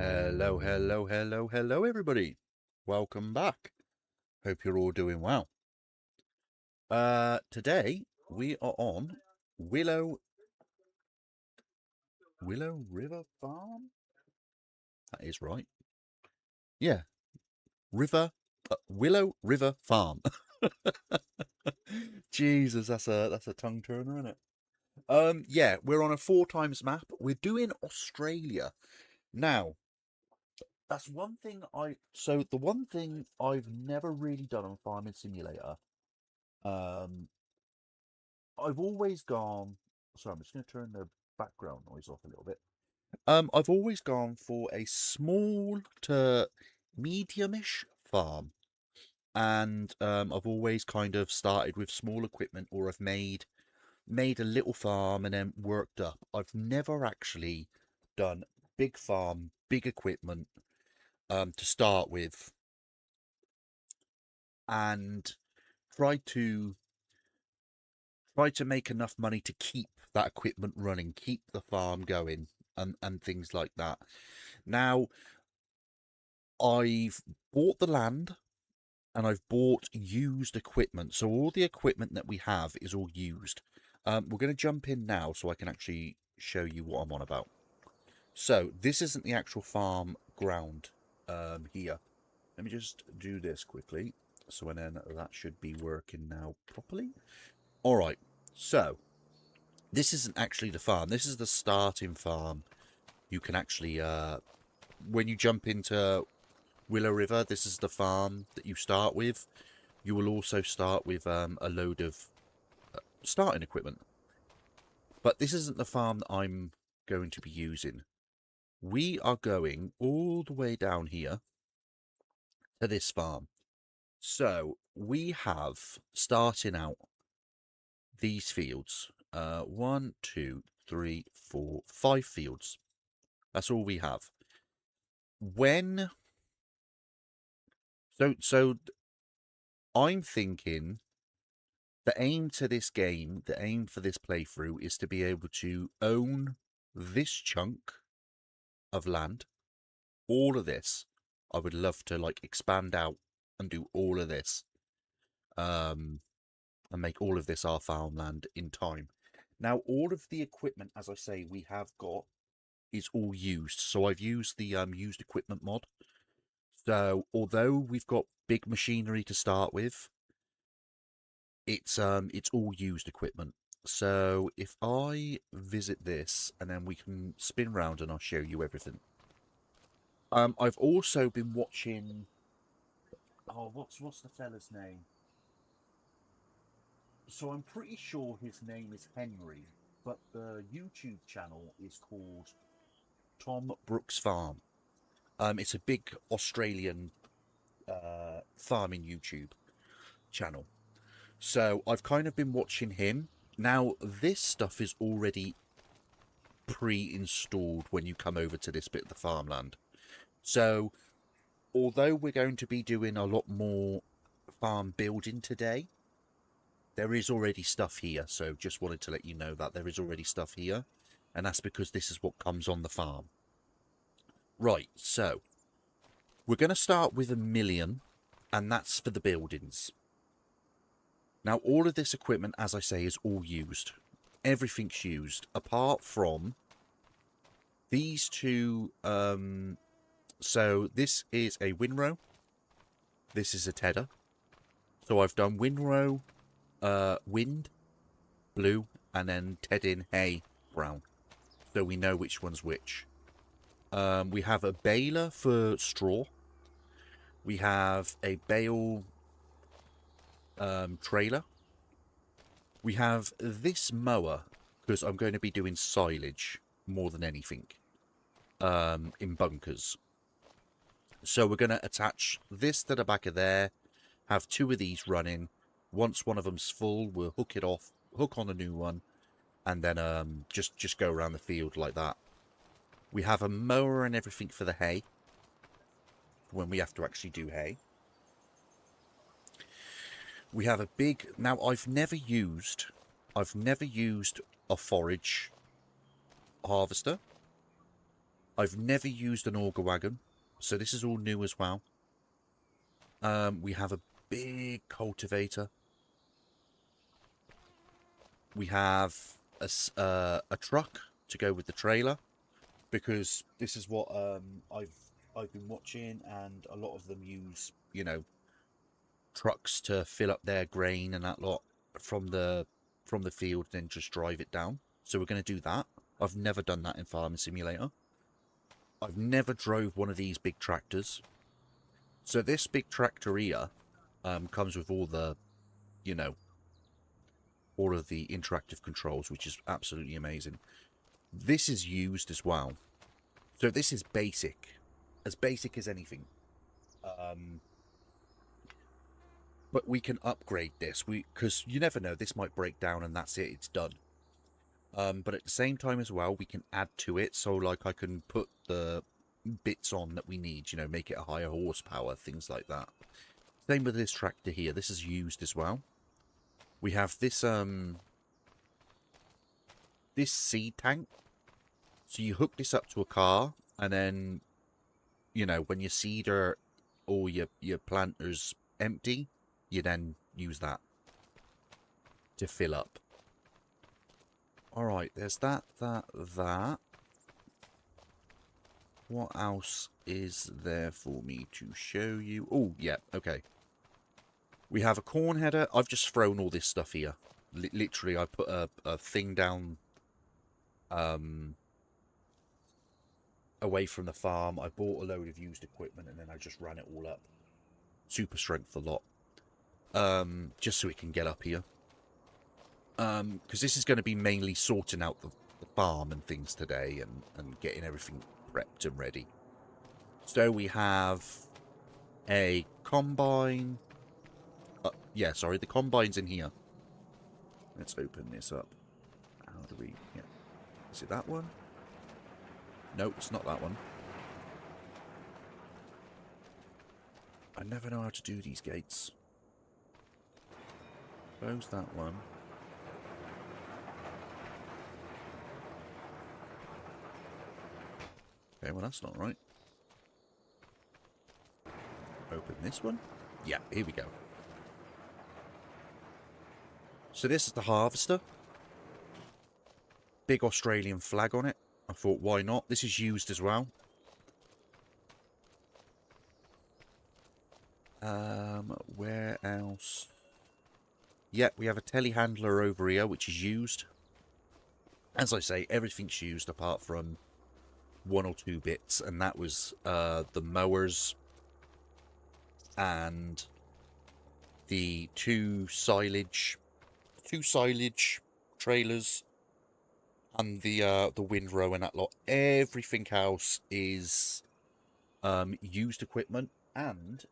Hello, hello, hello, hello, everybody. Welcome back. Hope you're all doing well. Today we are on Willow River Farm. That is right. Yeah, Willow River Farm. Jesus, that's a tongue turner, isn't it? Yeah, we're on a 4x map. We're doing Australia now. That's one thing the one thing I've never really done on Farming Simulator. Um, I've always gone. Sorry, I'm just going to turn the background noise off a little bit. I've always gone for a small to mediumish farm, and I've always kind of started with small equipment, or I've made a little farm and then worked up. I've never actually done big farm, big equipment, to start with, and tried to try to make enough money to keep that equipment running, keep the farm going, and things like that. Now, I've bought the land and I've bought used equipment. So all the equipment that we have is all used. We're going to jump in now so I can actually show you what I'm on about. So this isn't the actual farm ground here. Let me just do this quickly. So and then that should be working now properly. All right. So this isn't actually the farm. This is the starting farm. You can actually, when you jump into Willow River, this is the farm that you start with. You will also start with a load of starting equipment. But this isn't the farm that I'm going to be using. We are going all the way down here to this farm. So we have, starting out, these fields. 1, 2, 3, 4, 5 fields. That's all we have. When so I'm thinking the aim to this game, the aim for this playthrough is to be able to own this chunk of land, all of this. I would love to like expand out and do all of this, and make all of this our farmland in time. Now, all of the equipment, as I say, we have got is all used. So I've used the used equipment mod. So although we've got big machinery to start with, it's all used equipment. So if I visit this and then we can spin round and I'll show you everything. I've also been watching. Oh, what's the fella's name? So I'm pretty sure his name is Henry, but the YouTube channel is called Tom Brooks Farm. It's a big Australian farming YouTube channel. So I've kind of been watching him. Now, this stuff is already pre-installed when you come over to this bit of the farmland. So, although we're going to be doing a lot more farm building today, there is already stuff here. So just wanted to let you know that there is already stuff here. And that's because this is what comes on the farm. Right, so we're going to start with 1,000,000, and that's for the buildings. Now, all of this equipment, as I say, is all used. Everything's used, apart from these two. So this is a windrow. This is a tedder. So I've done windrow, wind, blue, and then tedding hay, brown. So we know which one's which. We have a baler for straw. We have a bale trailer. We have this mower, because I'm going to be doing silage more than anything, in bunkers. So we're going to attach this to the back of there, have 2 of these running. Once one of them's full, we'll hook it off, hook on a new one, and then just go around the field like that. We have a mower and everything for the hay, when we have to actually do hay. We have a big... Now, I've never used a forage harvester. I've never used an auger wagon, so this is all new as well. We have a big cultivator. We have a truck to go with the trailer, because this is what I've been watching, and a lot of them use, you know, trucks to fill up their grain and that lot from the field, and then just drive it down. So we're going to do that. I've never done that in Farming Simulator. I've never drove one of these big tractors. So this big tractor here comes with all the, you know, all of the interactive controls, which is absolutely amazing. This is used as well. So this is basic as anything. But we can upgrade this, because you never know, this might break down and that's it, it's done. But at the same time as well, we can add to it. So like I can put the bits on that we need, you know, make it a higher horsepower, things like that. Same with this tractor here. This is used as well. We have this this seed tank. So you hook this up to a car, and then, you know, when your seeder or your planter's empty, you then use that to fill up. Alright, there's that. What else is there for me to show you? Oh, yeah, okay. We have a corn header. I've just thrown all this stuff here. Literally, I put a thing down away from the farm. I bought a load of used equipment, and then I just ran it all up. Super strength a lot. Just so it can get up here. Because this is going to be mainly sorting out the farm and things today, and getting everything prepped and ready. So we have a combine. Yeah, sorry, the combine's in here. Let's open this up. How do we... Yeah. Is it that one? No, it's not that one. I never know how to do these gates. Close that one. Okay, well that's not right. Open this one. Yeah, here we go. So this is the harvester. Big Australian flag on it. I thought, why not? This is used as well. Where else? Yeah, we have a telehandler over here, which is used. As I say, everything's used apart from one or two bits, and that was the mowers and the two silage trailers and the windrow and that lot. Everything else is used equipment, and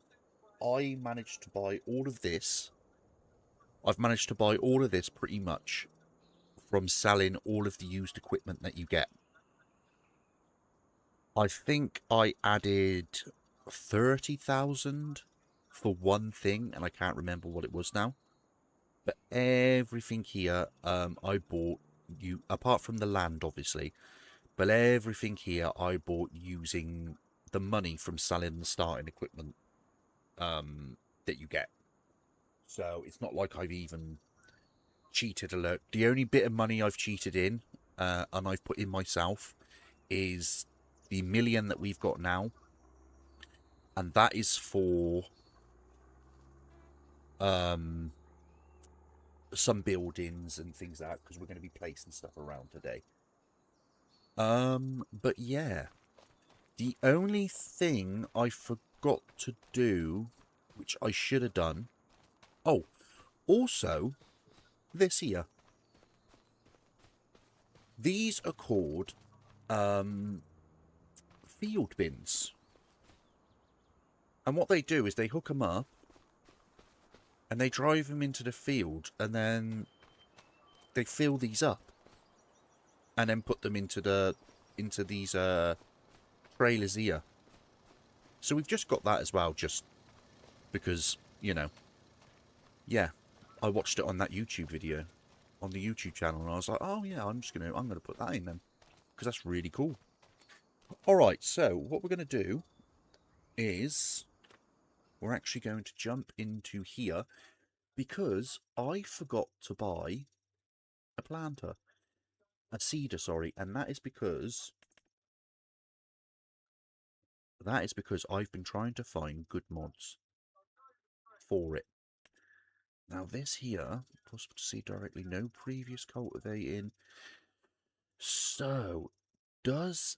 I managed to buy all of this. I've managed to buy all of this pretty much from selling all of the used equipment that you get. I think I added 30,000 for one thing, and I can't remember what it was now. But everything here, I bought, apart from the land, obviously. But everything here I bought using the money from selling the starting equipment that you get. So it's not like I've even cheated alert. The only bit of money I've cheated in, and I've put in myself, is the 1 million that we've got now. And that is for some buildings and things like that, because we're going to be placing stuff around today. But yeah, the only thing I forgot to do, which I should have done, oh, also this here. These are called field bins, and what they do is they hook them up and they drive them into the field, and then they fill these up and then put them into these trailers here. So we've just got that as well, just because, you know, yeah, I watched it on that YouTube video, on the YouTube channel, and I was like, oh yeah, I'm gonna put that in then, because that's really cool. All right, so what we're going to do is we're actually going to jump into here because I forgot to buy a planter, a seeder, sorry, and that is because I've been trying to find good mods for it. Now this here, possible to see directly, no previous cultivating. So does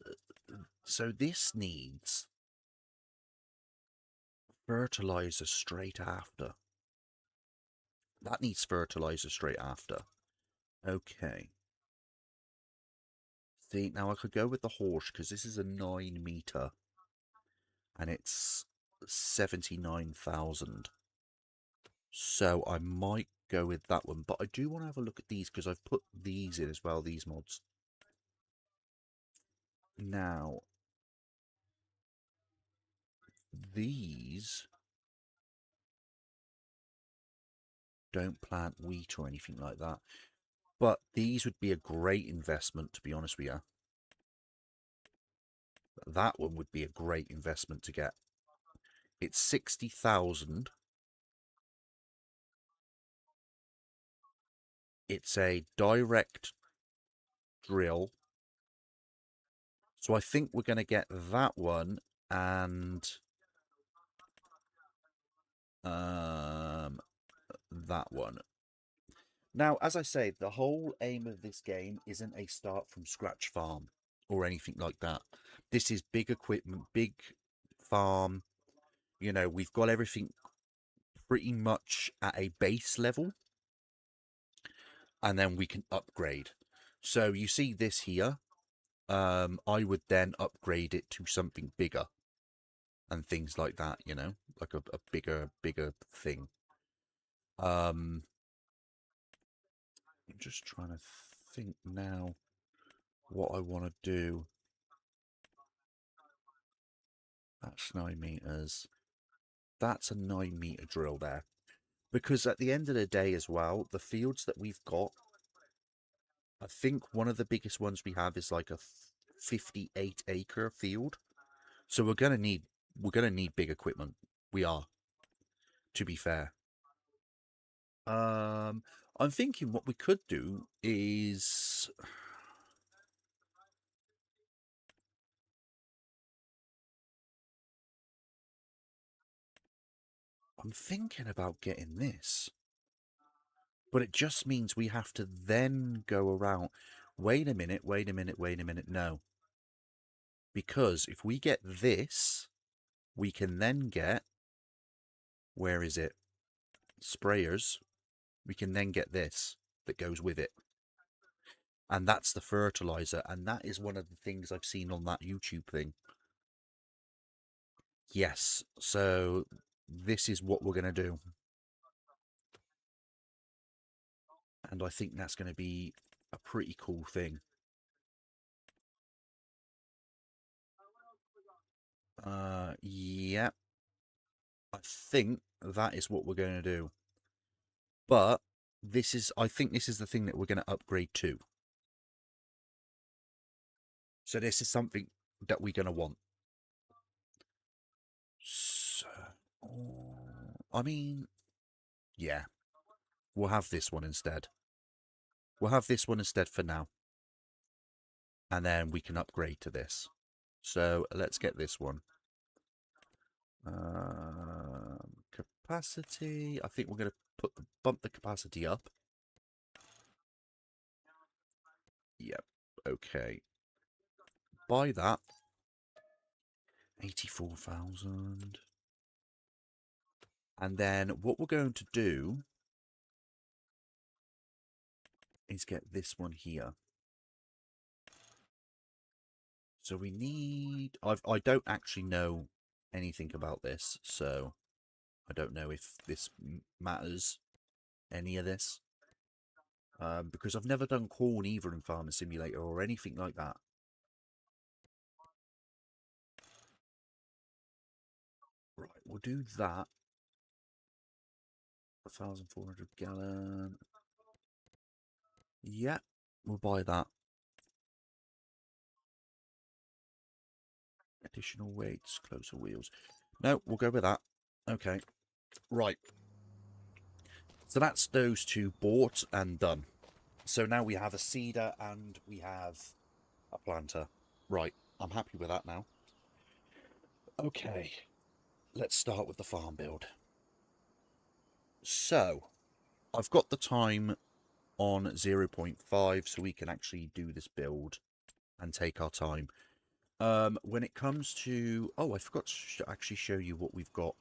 so this needs fertilizer straight after. That needs fertilizer straight after. Okay. See, now I could go with the horse because this is a 9 meter and it's 79,000. So I might go with that one, but I do want to have a look at these because I've put these in as well, these mods. Now, these don't plant wheat or anything like that, but these would be a great investment, to be honest with you. That one would be a great investment to get. It's 60,000. It's a direct drill. So I think we're going to get that one and that one. Now, as I say, the whole aim of this game isn't a start from scratch farm or anything like that. This is big equipment, big farm. You know, we've got everything pretty much at a base level, and then we can upgrade. So you see this here. I would then upgrade it to something bigger and things like that, you know, like a bigger thing. I'm just trying to think now what I want to do. That's 9 meters. That's a 9 meter drill there. Because at the end of the day as well, the fields that we've got, I think one of the biggest ones we have is like a 58-acre field. So we're gonna need big equipment. We are, to be fair. I'm thinking what we could do is I'm thinking about getting this. But it just means we have to then go around. Wait a minute, wait a minute, wait a minute. No. Because if we get this, we can then get, where is it? Sprayers. We can then get this that goes with it. And that's the fertilizer. And that is one of the things I've seen on that YouTube thing. Yes. So this is what we're going to do. And I think that's going to be a pretty cool thing. Yeah. I think that is what we're going to do. But I think this is the thing that we're going to upgrade to. So this is something that we're going to want. So, I mean, yeah, we'll have this one instead. We'll have this one instead for now. And then we can upgrade to this. So let's get this one. Capacity. I think we're going to bump the capacity up. Yep. Okay. Buy that. 84,000. And then what we're going to do is get this one here. So we need... I don't actually know anything about this, so I don't know if this matters, any of this. Because I've never done corn either in Farmer Simulator or anything like that. Right, we'll do that. 1,400 gallon. Yeah, we'll buy that. Additional weights, closer wheels. No, we'll go with that. Okay. Right. So that's those two bought and done. So now we have a seeder and we have a planter. Right. I'm happy with that now. Okay. Let's start with the farm build. So, I've got the time on 0.5 so we can actually do this build and take our time. When it comes to... Oh, I forgot to actually show you what we've got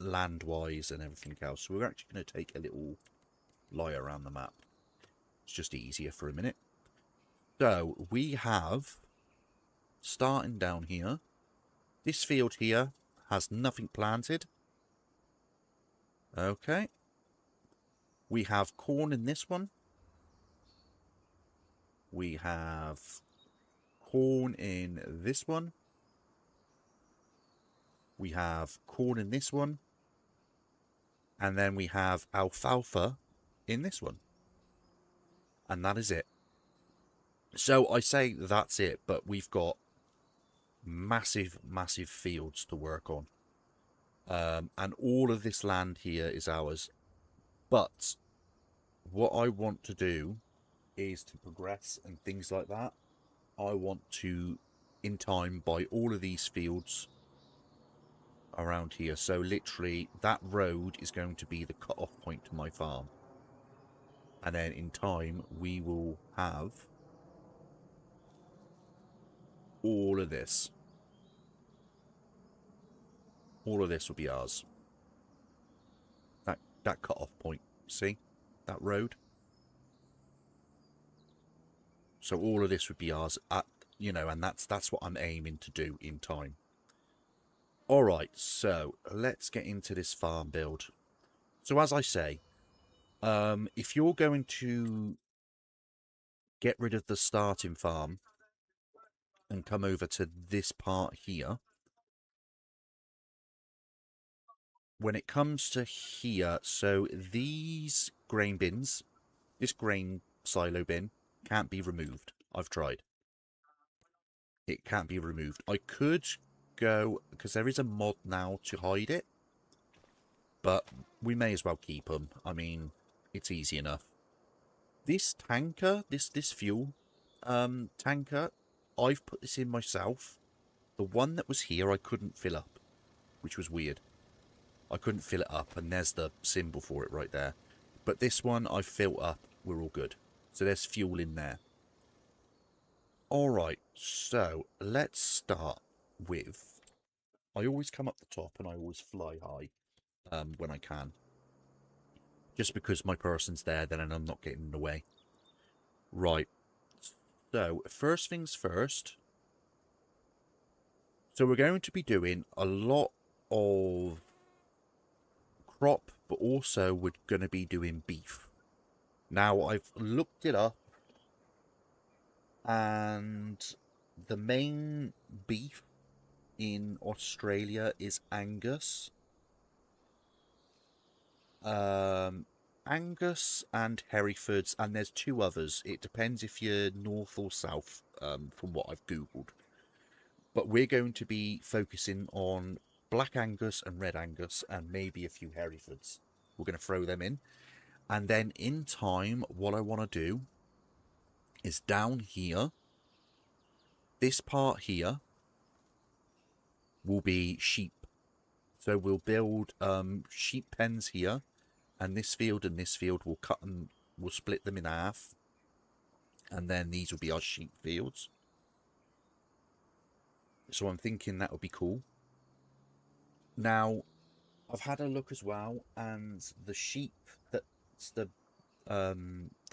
land-wise and everything else. So we're actually going to take a little lie around the map. It's just easier for a minute. So, we have, starting down here, this field here has nothing planted. Okay. We have corn in this one. We have corn in this one. We have corn in this one. And then we have alfalfa in this one. And that is it. So I say that's it, but we've got massive, massive fields to work on. And all of this land here is ours. But what I want to do is to progress and things like that. I want to, in time, buy all of these fields around here. So literally that road is going to be the cut-off point to my farm. And then in time we will have all of this. All of this will be ours. That cut-off point. See? That road? So all of this would be ours at, you know, and that's what I'm aiming to do in time. Alright, so let's get into this farm build. So as I say, if you're going to get rid of the starting farm and come over to this part here, when it comes to here, so these grain bins, this grain silo bin can't be removed. I've tried. It can't be removed. I could go, because there is a mod now to hide it, but we may as well keep them. I mean, it's easy enough. This tanker, this fuel tanker, I've put this in myself. The one that was here I couldn't fill up, which was weird. I couldn't fill it up, and there's the symbol for it right there. But this one I filled up, we're all good. So there's fuel in there. Alright, so let's start with... I always come up the top and I always fly high when I can. Just because my person's there, then I'm not getting in the way. Right, so first things first. So we're going to be doing a lot of crop, but also we're going to be doing beef. Now, I've looked it up, and the main beef in Australia is Angus. Angus and Herefords, and there's two others. It depends if you're north or south, from what I've Googled. But we're going to be focusing on Black Angus and Red Angus, and maybe a few Herefords. We're going to throw them in. And then in time, what I want to do is down here, this part here will be sheep. So we'll build sheep pens here, and this field we'll cut and we'll split them in half. And then these will be our sheep fields. So I'm thinking that would be cool. Now, I've had a look as well, and the sheep that's the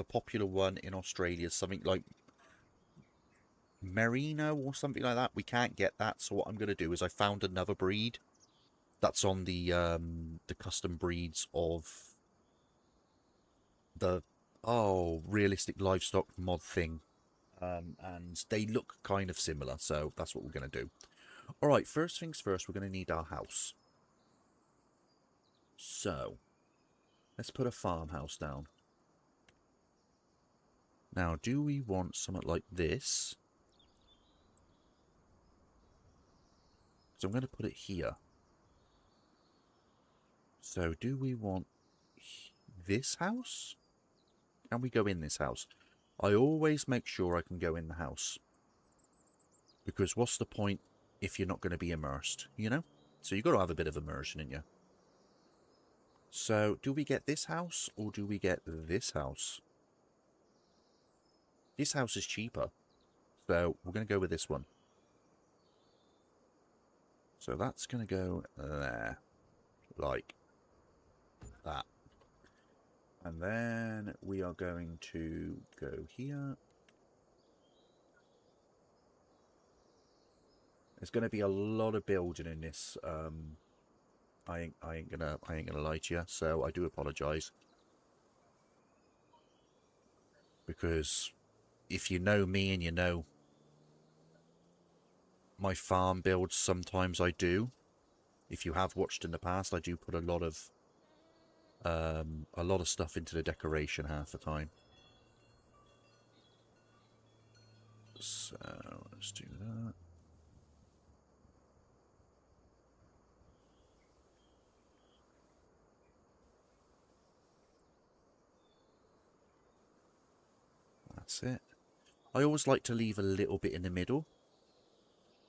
popular one in Australia is something like Merino or something like that. We can't get that, so what I'm going to do is I found another breed that's on the custom breeds of the realistic livestock mod thing, and they look kind of similar, so that's what we're going to do. All right, first things first, we're going to need our house. So let's put a farmhouse down. Now, do we want something like this? So I'm going to put it here. So do we want this house? Can we go in this house? I always make sure I can go in the house. Because what's the point if you're not going to be immersed, you know? So you've got to have a bit of immersion in you. So do we get this house or do we get this house? This house is cheaper. So we're going to go with this one. So that's going to go there. Like that. And then we are going to go here. There's going to be a lot of building in this. I ain't gonna lie to you. So I do apologise, because if you know me and you know my farm builds, sometimes I do. If you have watched in the past, I do put a lot of stuff into the decoration half the time. So let's do that. That's it. I always like to leave a little bit in the middle.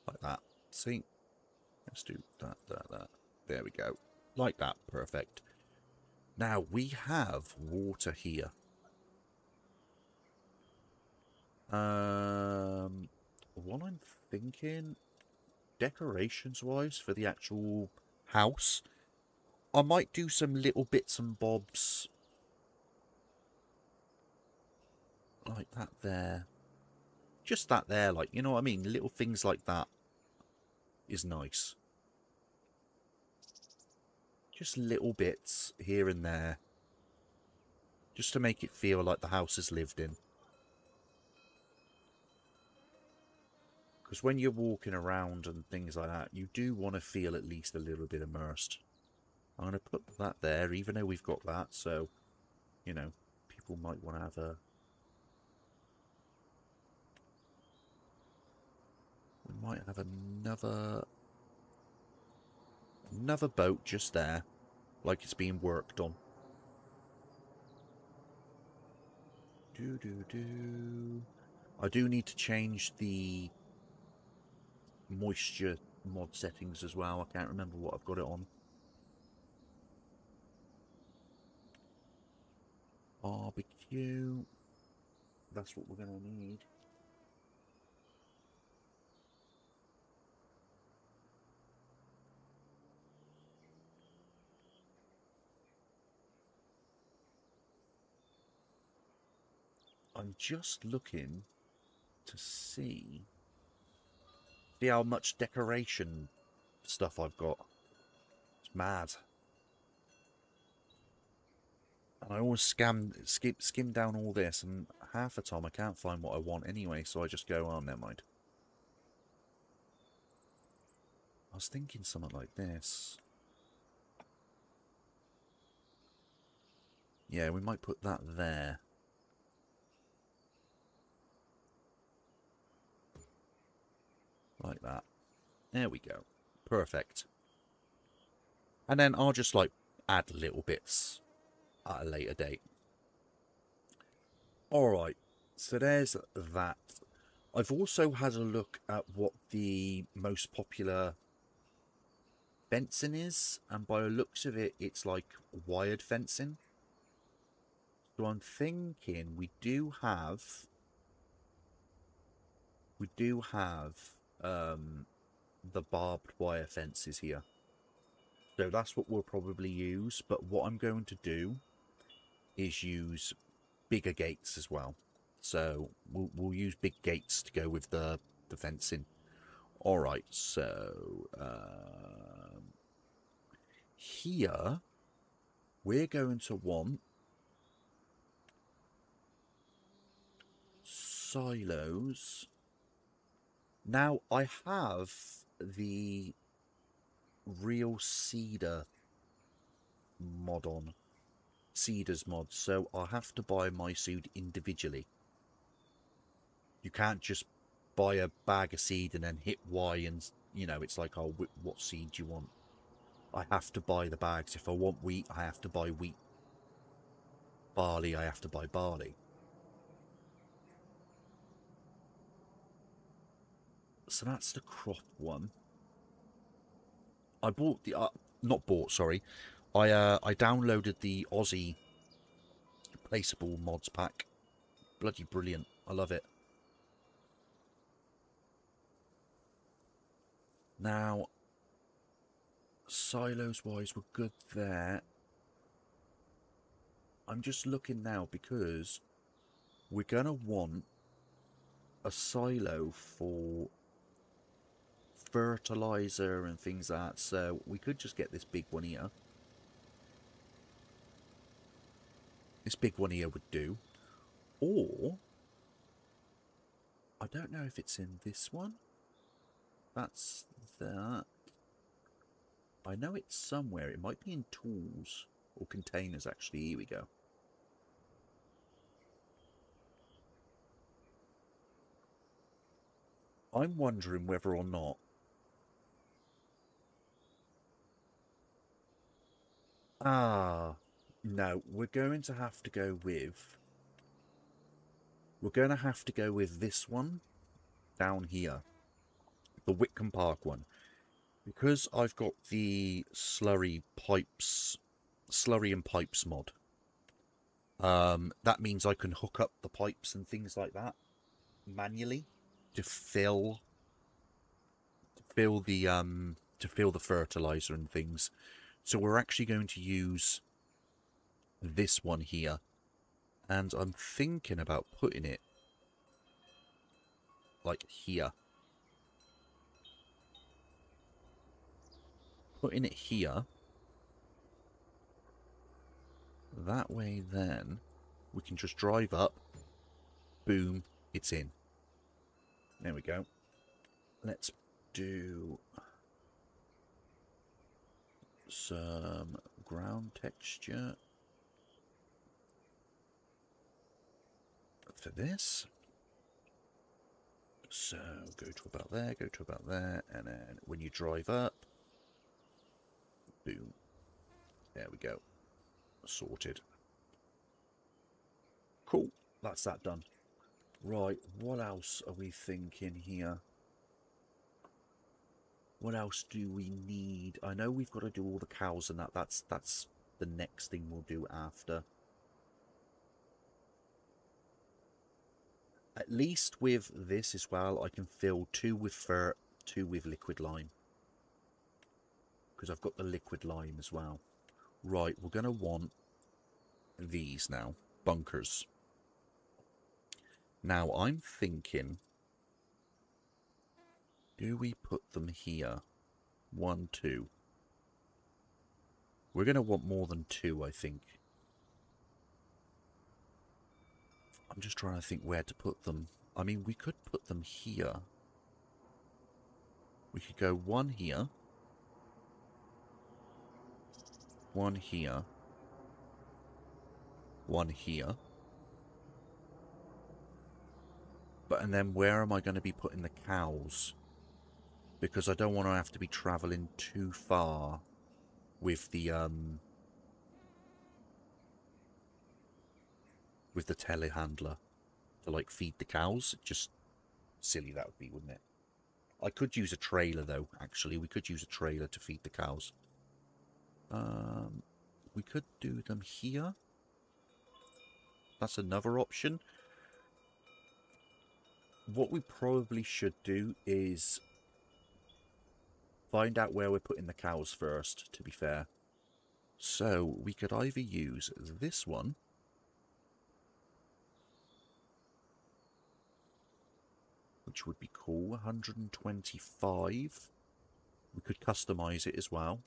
Like that. See? Let's do that. There we go. Like that. Perfect. Now, we have water here. What I'm thinking, decorations-wise, for the actual house, I might do some little bits and bobs like that there. Just that there, like, you know what I mean? Little things like that is nice. Just little bits here and there. Just to make it feel like the house is lived in. Because when you're walking around and things like that, you do want to feel at least a little bit immersed. I'm going to put that there, even though we've got that. So, you know, people might want to have a... We might have another boat just there, like it's being worked on. I do need to change the moisture mod settings as well. I can't remember what I've got it on. Barbecue. That's what we're going to need. I'm just looking to see how much decoration stuff I've got. It's mad. And I always skim down all this, and half the time I can't find what I want anyway, so I just go, oh, never mind. I was thinking something like this. Yeah, we might put that there. Like that. There we go. Perfect. And then I'll just, like, add little bits at a later date. Alright, so there's that. I've also had a look at what the most popular fencing is, and by the looks of it, it's like wired fencing. So I'm thinking we do have the barbed wire fences here. So that's what we'll probably use, but what I'm going to do is use bigger gates as well. So we'll use big gates to go with the fencing. Alright, so here we're going to want silos. Now I have the real cedar mod on. Cedars mod, so I'll have to buy my seed individually. You can't just buy a bag of seed and then hit Y and, you know, it's like, oh, what seed do you want? I have to buy the bags. If I want wheat, I have to buy wheat. Barley, I have to buy barley. So that's the crop one. I bought the not bought, sorry. I downloaded the Aussie placeable mods pack. Bloody brilliant. I love it. Now, silos wise, we're good there. I'm just looking now because we're gonna want a silo for fertilizer and things like that, so we could just get this big one here. This big one here would do. Or, I don't know if it's in this one. That's that. I know it's somewhere. It might be in tools or containers, actually. Here we go. I'm wondering whether or not... no, we're going to have to go with... We're going to have to go with this one down here. The Whitcomb Park one. Because I've got the slurry and pipes mod. That means I can hook up the pipes and things like that manually to fill the fertilizer and things. So we're actually going to use this one here, and I'm thinking about putting it like here. Putting it here. That way then we can just drive up. Boom, it's in. There we go. Let's do some ground texture for this. So go to about there, and then when you drive up, boom. There we go. Sorted. Cool. That's that done. Right, what else are we thinking here? What else do we need? I know we've got to do all the cows and that. That's the next thing we'll do after. At least with this as well, I can fill 2 with fur, 2 with liquid lime. Because I've got the liquid lime as well. Right, we're going to want these now. Bunkers. Now, I'm thinking... Do we put them here? 1, 2. We're going to want more than 2, I think. I'm just trying to think where to put them. I mean, we could put them here. We could go 1 here. 1 here. 1 here. But, and then where am I going to be putting the cows? Because I don't want to have to be travelling too far with the telehandler to, like, feed the cows. Just silly that would be, wouldn't it? I could use a trailer, though, actually. We could use a trailer to feed the cows. We could do them here. That's another option. What we probably should do is find out where we're putting the cows first, to be fair. So, we could either use this one, which would be cool, 125. We could customize it as well.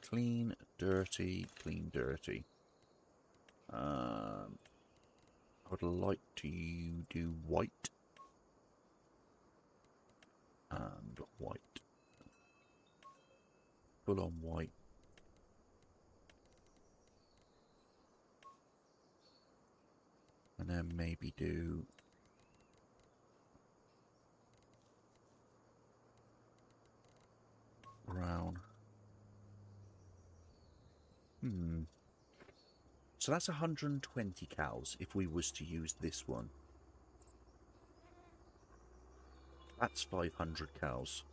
Clean, dirty, clean, dirty. I would like to do white. And white. Full on white. And then maybe do... brown. So that's 120 cows if we was to use this one. That's 500 cows.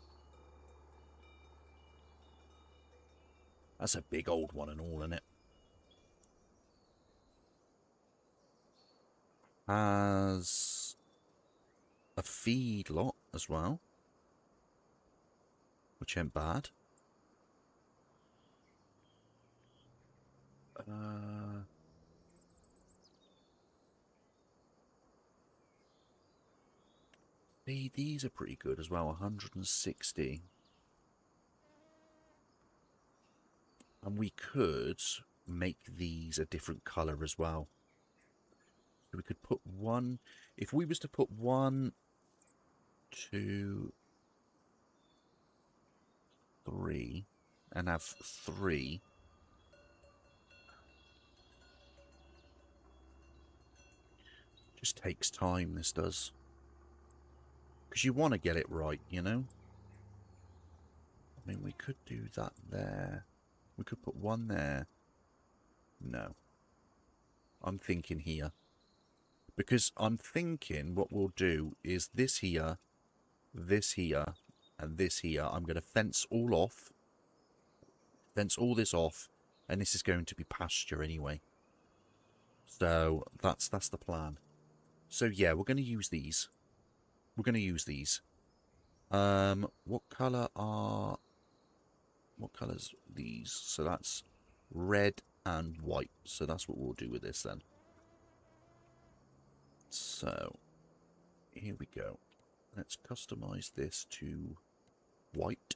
That's a big old one and all, isn't it? Has a feed lot as well, which ain't bad. These are pretty good as well, 160. And we could make these a different colour as well. So we could put one, if we was to put 1, 2, 3, and have 3. Just takes time, this does. Because you want to get it right, you know? I mean, we could do that there. We could put 1 there. No. I'm thinking here. Because I'm thinking what we'll do is this here, and this here. I'm going to fence all off. Fence all this off. And this is going to be pasture anyway. So that's the plan. So yeah, we're going to use these. What colour's these? So that's red and white. So that's what we'll do with this then. So here we go. Let's customize this to white.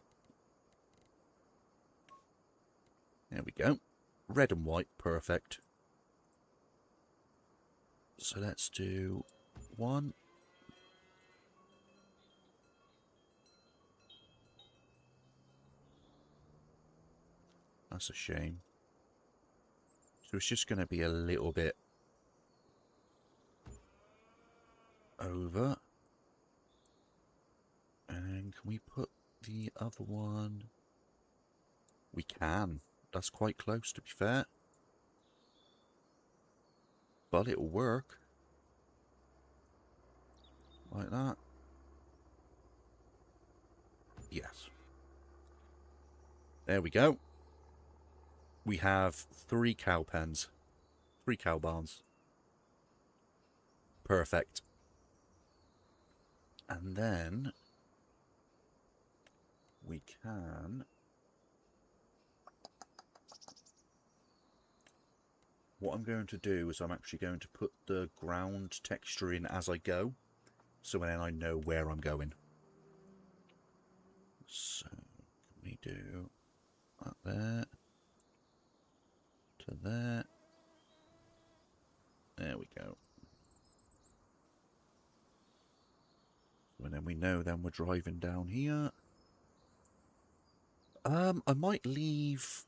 There we go. Red and white, perfect. So let's do 1. That's a shame. So it's just going to be a little bit over. And can we put the other one? We can. That's quite close, to be fair. But it'll work. Like that. Yes. There we go. We have 3 cow pens. 3 cow barns. Perfect. And then we can... What I'm going to do is I'm actually going to put the ground texture in as I go. So then I know where I'm going. So, can we do that there? To there. There we go. And then we know then we're driving down here. I might leave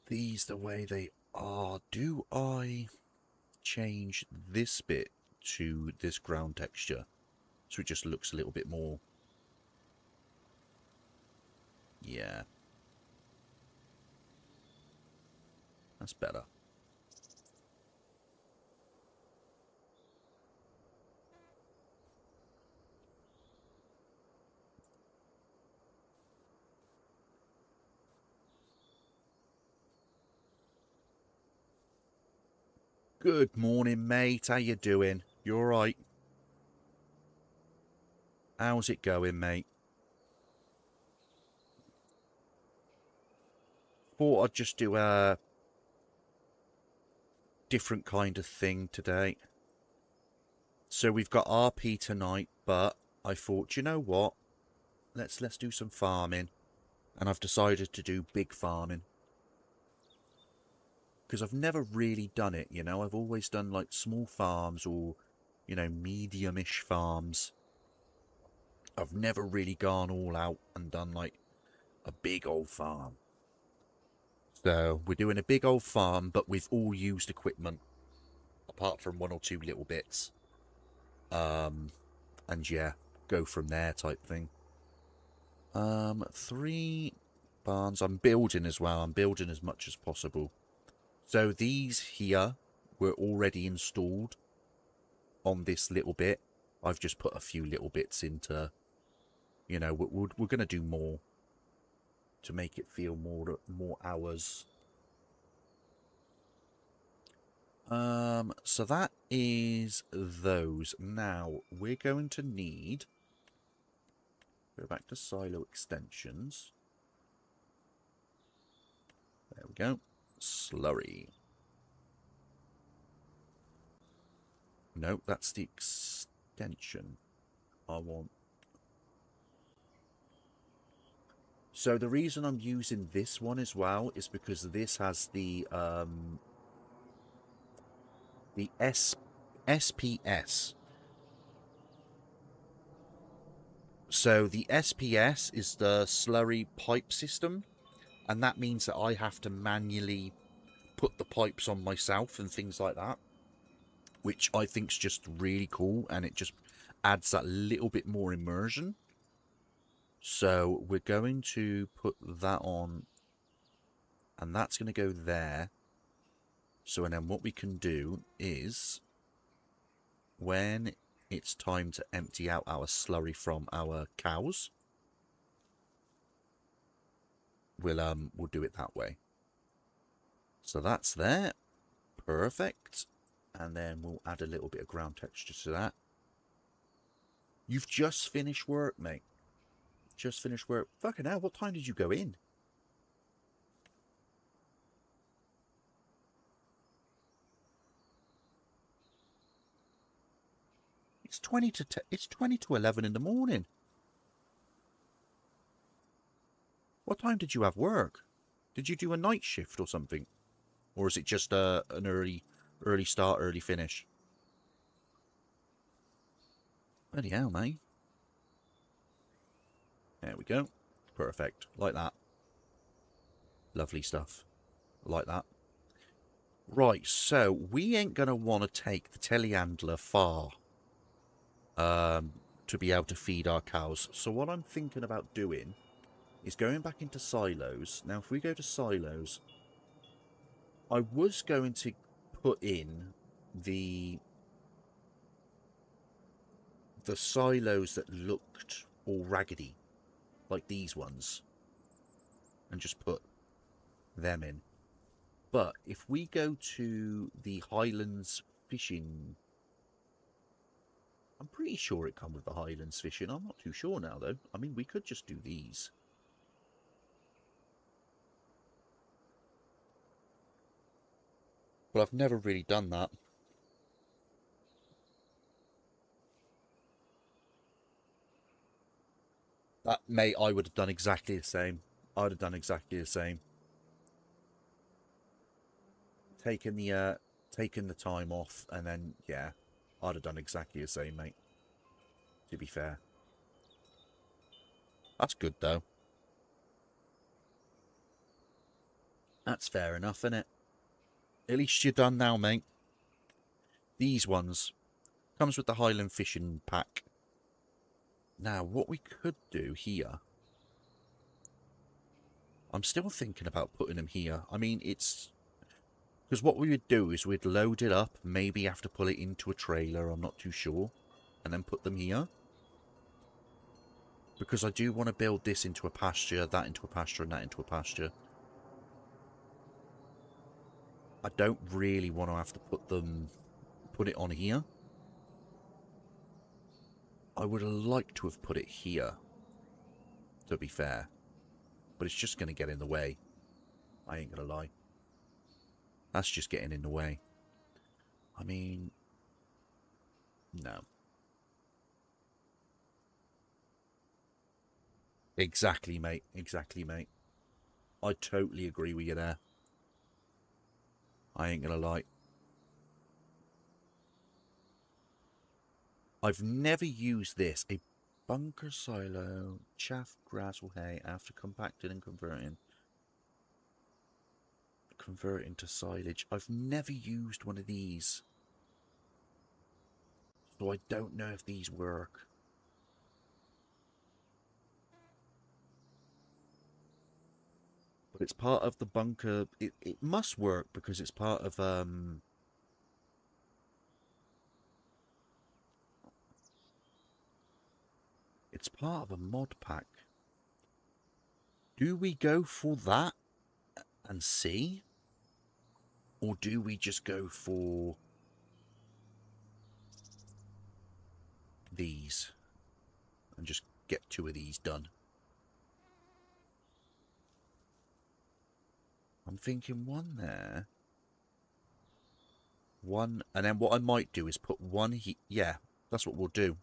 these the way they are. Do I change this bit to this ground texture so it just looks a little bit more? Yeah. That's better. Good morning, mate. How you doing? You alright? How's it going, mate? Thought I'd just do a different kind of thing today. So we've got RP tonight, but I thought, you know what? Let's do some farming. And I've decided to do big farming. Because I've never really done it, you know. I've always done like small farms or, you know, medium-ish farms. I've never really gone all out and done like a big old farm. So we're doing a big old farm, but with all used equipment, apart from 1 or 2 little bits. And yeah, go from there type thing. 3 barns. I'm building as well. I'm building as much as possible. So these here were already installed on this little bit. I've just put a few little bits into, you know, we're going to do more to make it feel more hours. So that is those. Now we're going to need, go back to silo extensions. There we go. Slurry. No, that's the extension I want. So the reason I'm using this one as well is because this has the SPS. So the SPS is the slurry pipe system, and that means that I have to manually put the pipes on myself and things like that, which I think's just really cool, and it just adds that little bit more immersion. So we're going to put that on, and that's going to go there. So and then what we can do is, when it's time to empty out our slurry from our cows, we'll do it that way. So that's there. Perfect. And then we'll add a little bit of ground texture to that. You've just finished work, mate. Just finished work. Fucking hell, what time did you go in? It's 20 to 11 in the morning. What time did you have work? Did you do a night shift or something? Or is it just an early start, early finish? Bloody hell, mate. There we go. Perfect. Like that. Lovely stuff. Like that. Right, so we ain't going to want to take the telehandler far to be able to feed our cows. So what I'm thinking about doing is going back into silos. Now, if we go to silos, I was going to put in the silos that looked all raggedy, like these ones, and just put them in. But if we go to the Highlands Fishing, I'm pretty sure it comes with the Highlands Fishing. I'm not too sure now, though. I mean, we could just do these. But I've never really done that. Mate, I would have done exactly the same. I would have done exactly the same. Taking the time off, and then, yeah, I'd have done exactly the same, mate. To be fair. That's good, though. That's fair enough, isn't it? At least you're done now, mate. These ones. Comes with the Highland Fishing pack. Now, what we could do here, I'm still thinking about putting them here. I mean, it's, because what we would do is we'd load it up, maybe have to pull it into a trailer, I'm not too sure, and then put them here. Because I do want to build this into a pasture, that into a pasture, and that into a pasture. I don't really want to have to put it on here. I would have liked to have put it here, to be fair. But it's just going to get in the way. I ain't going to lie. That's just getting in the way. I mean, no. Exactly, mate. Exactly, mate. I totally agree with you there. I ain't going to lie. I've never used this. A bunker silo, chaff, grass or hay after compacting and converting. Convert into silage. I've never used one of these. So I don't know if these work. But it's part of the bunker. It must work because it's part of it's part of a mod pack. Do we go for that and see? Or do we just go for these and just get 2 of these done? I'm thinking 1 there. 1, and then what I might do is put 1 here. Yeah, that's what we'll do,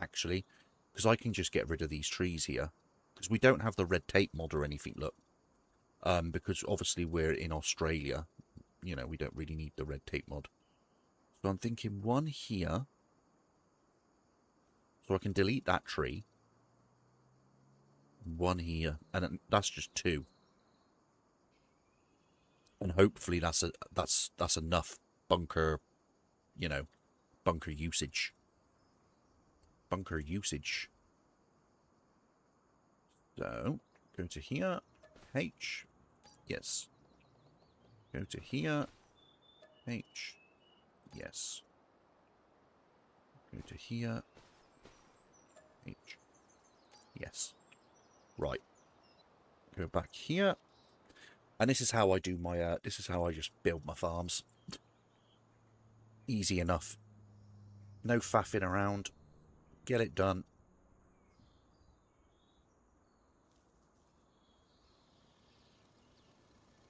actually. Because I can just get rid of these trees here. Because we don't have the red tape mod or anything, look. Because obviously we're in Australia. You know, we don't really need the red tape mod. So I'm thinking 1 here. So I can delete that tree. 1 here. And that's just 2. And hopefully that's enough bunker, you know, bunker usage. Bunker usage. So, go to here. H. Yes. Go to here. H. Yes. Go to here. H. Yes. Right. Go back here. And this is how I do my, this is how I just build my farms. Easy enough. No faffing around. Get it done.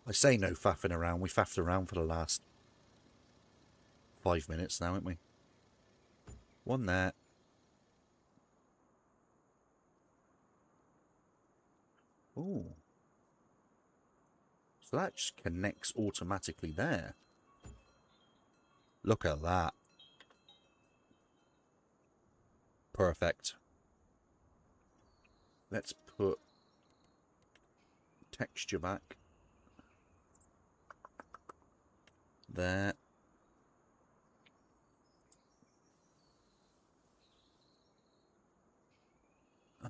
I say no faffing around. We faffed around for the last 5 minutes now, haven't we? 1 there. Ooh. So that just connects automatically there. Look at that. Perfect. Let's put texture back. There.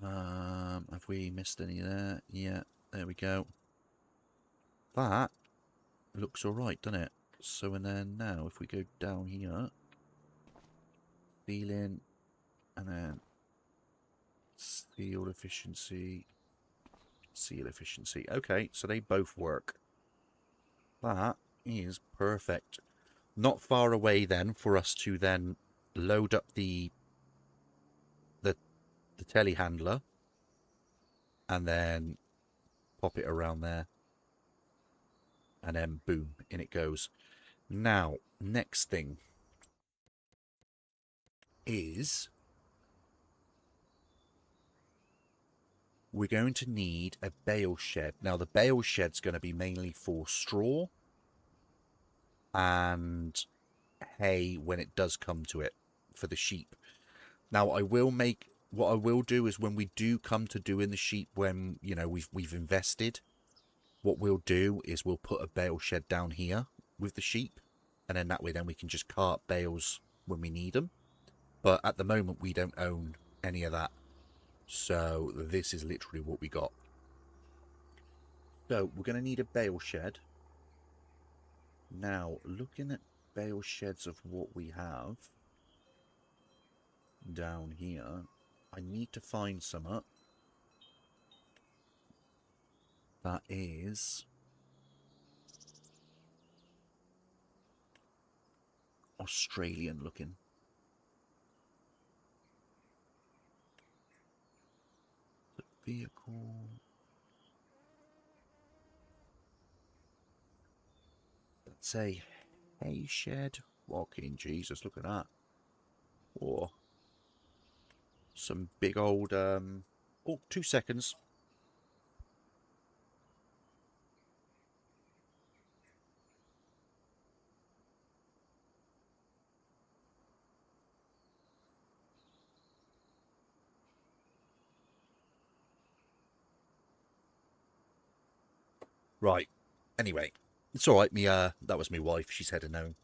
Have we missed any there? Yeah, there we go. That looks alright, doesn't it? So, and then now, if we go down here, ceiling, and then seal efficiency, seal efficiency. Okay, so they both work. That is perfect. Not far away then for us to then load up the telehandler and then pop it around there, and then boom, in it goes. Now, next thing is we're going to need a bale shed. Now, the bale shed's going to be mainly for straw and hay when it does come to it for the sheep. Now, what I will do is when we do come to doing the sheep, when, you know, we've invested, what we'll do is we'll put a bale shed down here with the sheep, and then that way then we can just cart bales when we need them. But at the moment we don't own any of that, so this is literally what we got. So we're going to need a bale shed. Now, looking at bale sheds of what we have down here, I need to find some up that is Australian looking. The vehicle. That's a hay shed. Walking Jesus, look at that. Or some big old oh, 2 seconds. Right. Anyway, it's all right. Me, that was my wife. She's heading home.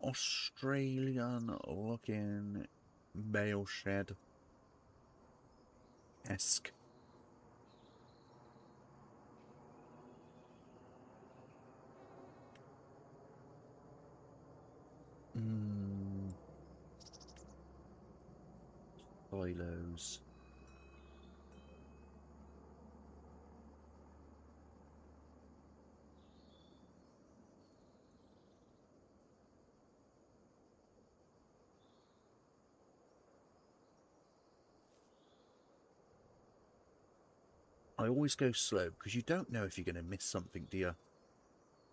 Australian looking bale shed esque. Silos. I always go slow because you don't know if you're going to miss something, do you?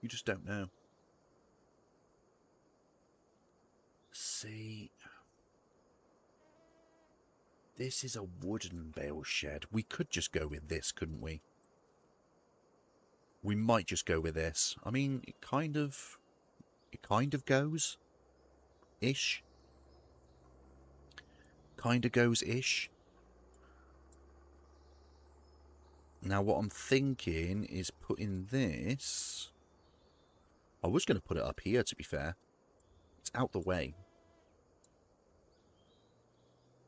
You just don't know. See, this is a wooden bale shed. We could just go with this, couldn't we? We might just go with this. I mean, it kind of goes ish. Kind of goes ish. Now, what I'm thinking is putting this. I was going to put it up here, to be fair. It's out the way.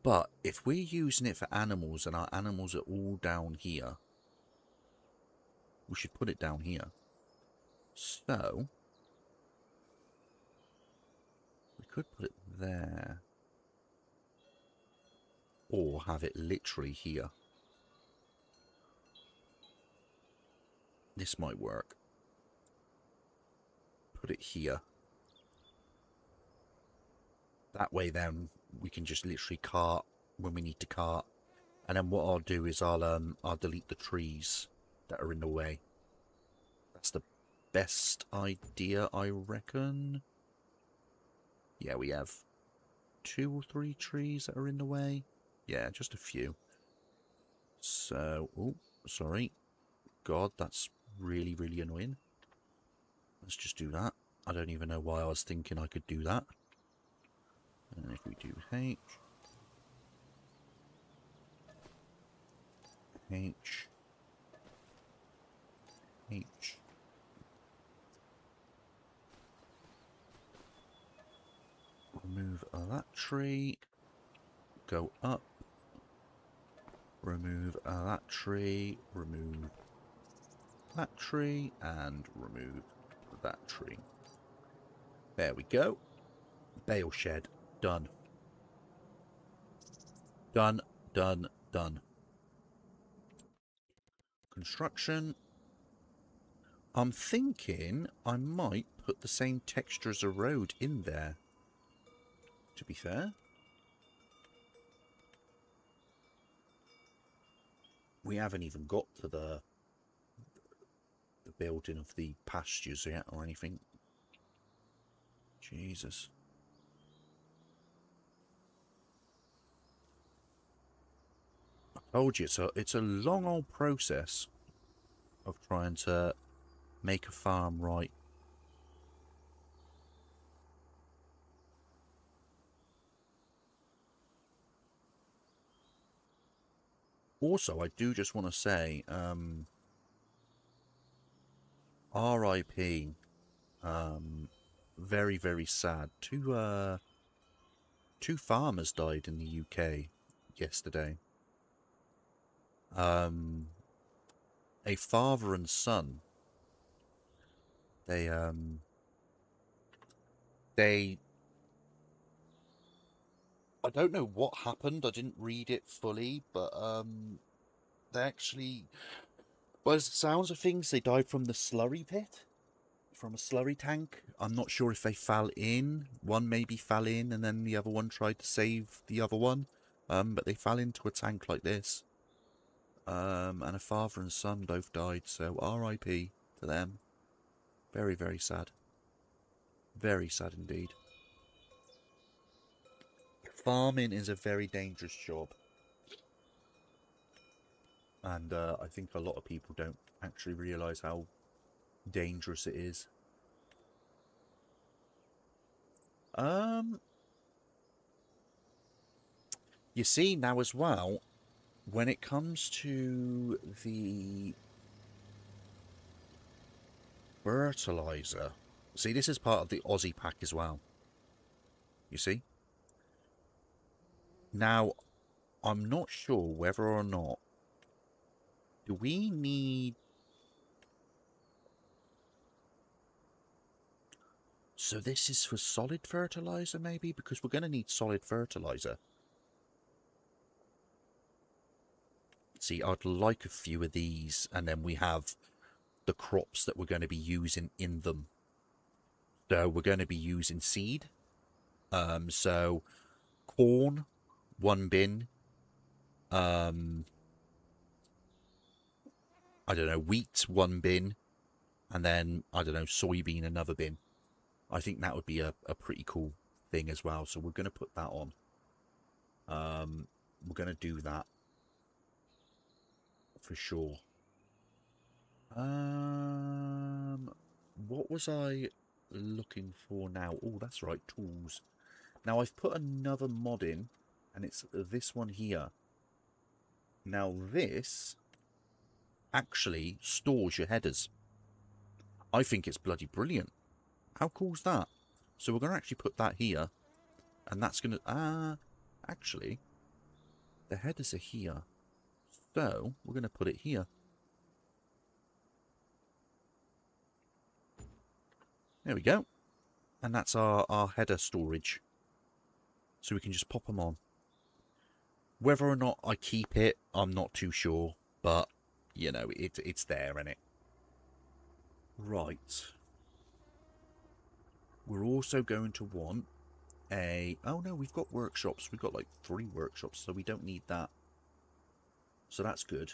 But if we're using it for animals and our animals are all down here, we should put it down here. So, we could put it there. Or have it literally here. This might work. Put it here. That way then we can just literally cart when we need to cart. And then what I'll do is I'll delete the trees that are in the way. That's the best idea, I reckon. Yeah, we have 2 or 3 trees that are in the way. Yeah, just a few. So, oh, sorry. God, that's really, really annoying. Let's just do that. I don't even know why I was thinking I could do that. And if we do H, H, H. Remove that tree. Go up. Remove that tree. Remove that tree. And remove that tree. There we go. Bale shed. Done. Done, done, done. Construction. I'm thinking I might put the same texture as a road in there. To be fair. We haven't even got to the building of the pastures yet or anything. Jesus. I told you, it's a long old process of trying to make a farm right. Also, I do just want to say, RIP, very, very sad. Two farmers died in the UK yesterday. A father and son. They I don't know what happened. I didn't read it fully, but they actually, by the sounds of things, they died from the slurry pit, from a slurry tank. I'm not sure if they fell in. One maybe fell in, and then the other one tried to save the other one. But they fell into a tank like this. And a father and son both died. So R.I.P. to them. Very, very sad. Very sad indeed. Farming is a very dangerous job. And I think a lot of people don't actually realise how dangerous it is. You see now as well, when it comes to the fertilizer, see, this is part of the Aussie pack as well. You see? Now, I'm not sure whether or not, do we need... So this is for solid fertilizer, maybe? Because we're going to need solid fertilizer. See, I'd like a few of these, and then we have the crops that we're going to be using in them. So we're going to be using seed. So corn, 1 bin. I don't know, wheat, 1 bin. And then, I don't know, soybean, another bin. I think that would be a pretty cool thing as well. So we're going to put that on. We're going to do that for sure. What was I looking for now? Oh, that's right, tools. Now I've put another mod in, and it's this one here. Now this actually stores your headers. I think it's bloody brilliant. How cool is that? So we're going to actually put that here, and that's going to... actually, the headers are here. So we're going to put it here. There we go. And that's our header storage. So we can just pop them on. Whether or not I keep it, I'm not too sure. But, you know, it's there, innit? Right. We're also going to want a... Oh, no, we've got workshops. We've got, like, 3 workshops, so we don't need that. So that's good.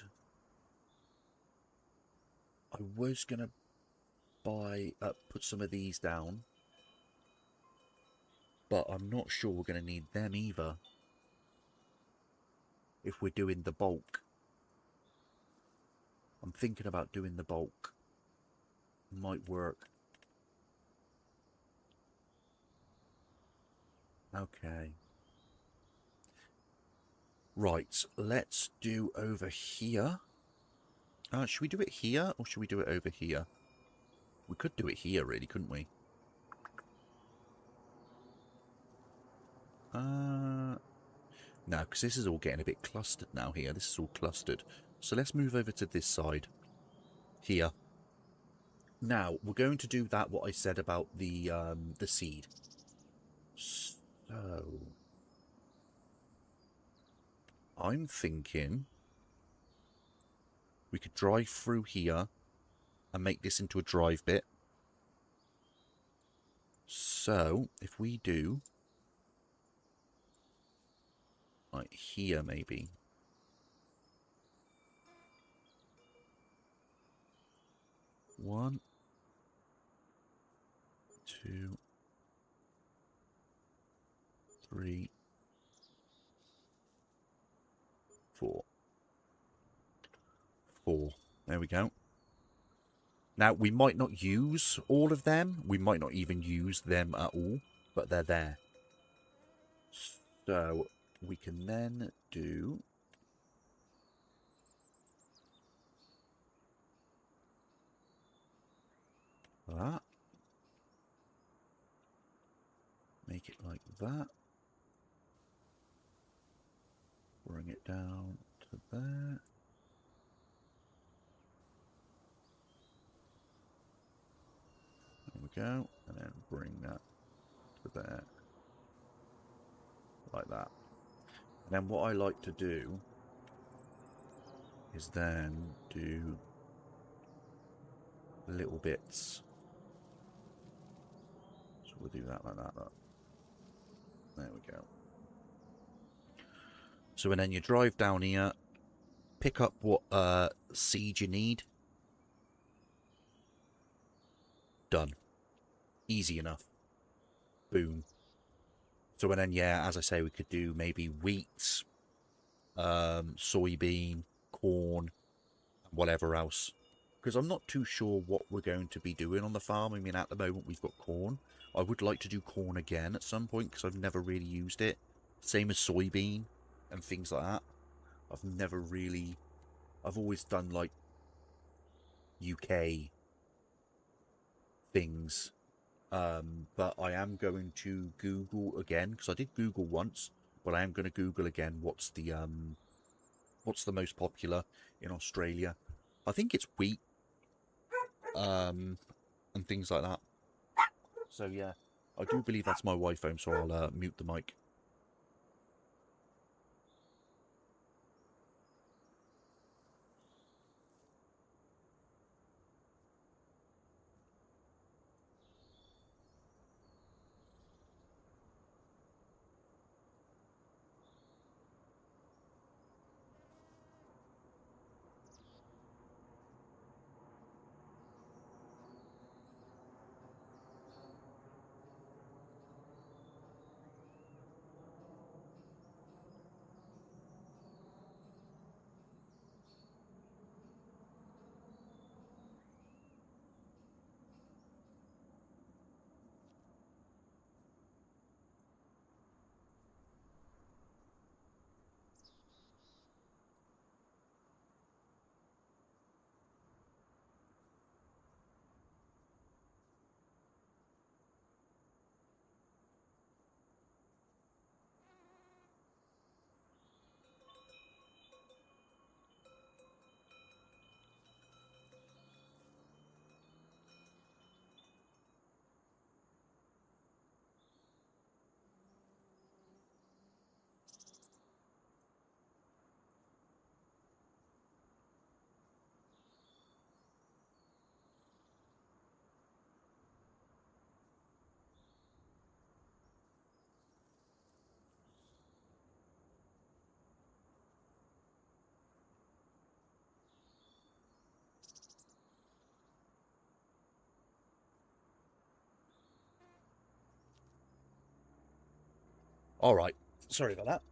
I was going to buy... put some of these down. But I'm not sure we're going to need them either. If we're doing the bulk. I'm thinking about doing the bulk. Might work. Okay. Right, let's do over here. Should we do it here, or should we do it over here? We could do it here, really, couldn't we? No, because this is all getting a bit clustered now here. This is all clustered. So let's move over to this side. Here. Now, we're going to do that, what I said about the seed. So... I'm thinking... we could drive through here and make this into a drive bit. So, if we do... like here, maybe. One, 2, 3, 4. 4. There we go. Now, we might not use all of them. We might not even use them at all, but they're there. So, we can then do... that. Make it like that. Bring it down to there. There we go. And then bring that to there. Like that. And then what I like to do is then do little bits. So we'll do that like that. There we go. So and then you drive down here, pick up what seed you need. Done. Easy enough. Boom. So and then yeah, as I say, we could do maybe wheat, soybean, corn, whatever else. Because I'm not too sure what we're going to be doing on the farm. I mean, at the moment we've got corn. I would like to do corn again at some point because I've never really used it. Same as soybean and things like that. I've never really... I've always done like UK things. But I am going to Google again because I did Google once, but I am going to Google again what's the most popular in Australia. I think it's wheat, and things like that. So yeah, I do believe that's my wife home, so I'll mute the mic. All right. Sorry about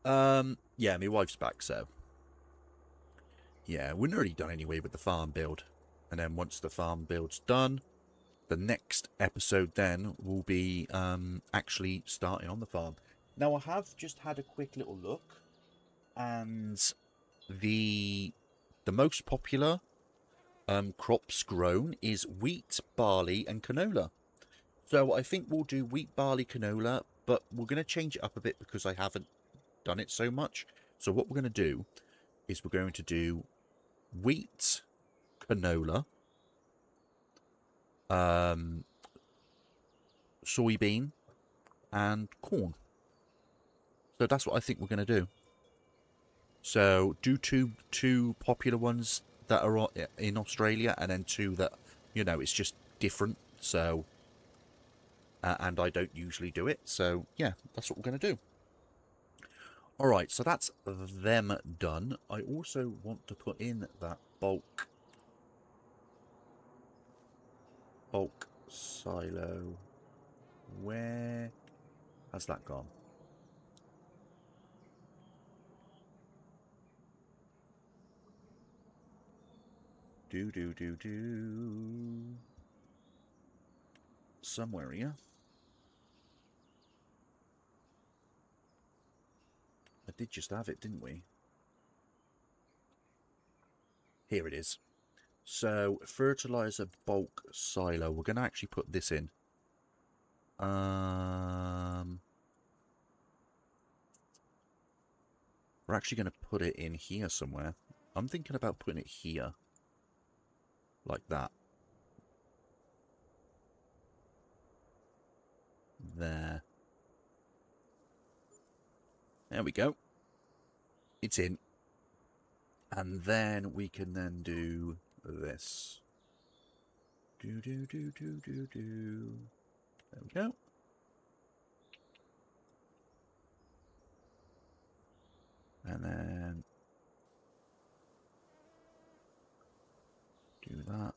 that. Yeah, my wife's back, so yeah, we're nearly done anyway with the farm build. And then once the farm build's done, the next episode then will be actually starting on the farm. Now, I have just had a quick little look, and the most popular crops grown is wheat, barley, and canola. So I think we'll do wheat, barley, canola, but we're going to change it up a bit because I haven't done it so much. So what we're going to do is we're going to do wheat, canola, soybean, and corn. So that's what I think we're going to do. So do two popular ones that are in Australia, and then two that, you know, it's just different. So and I don't usually do it. So yeah, that's what we're going to do. All right, so that's them done. I also want to put in that bulk silo. Where has that gone? Do. Somewhere here. I did just have it, didn't we? Here it is. So, fertilizer bulk silo. We're going to actually put this in. We're actually going to put it in here somewhere. I'm thinking about putting it here. Like that. There. There we go. It's in. And then we can then do this. Do. There we go. And then do that.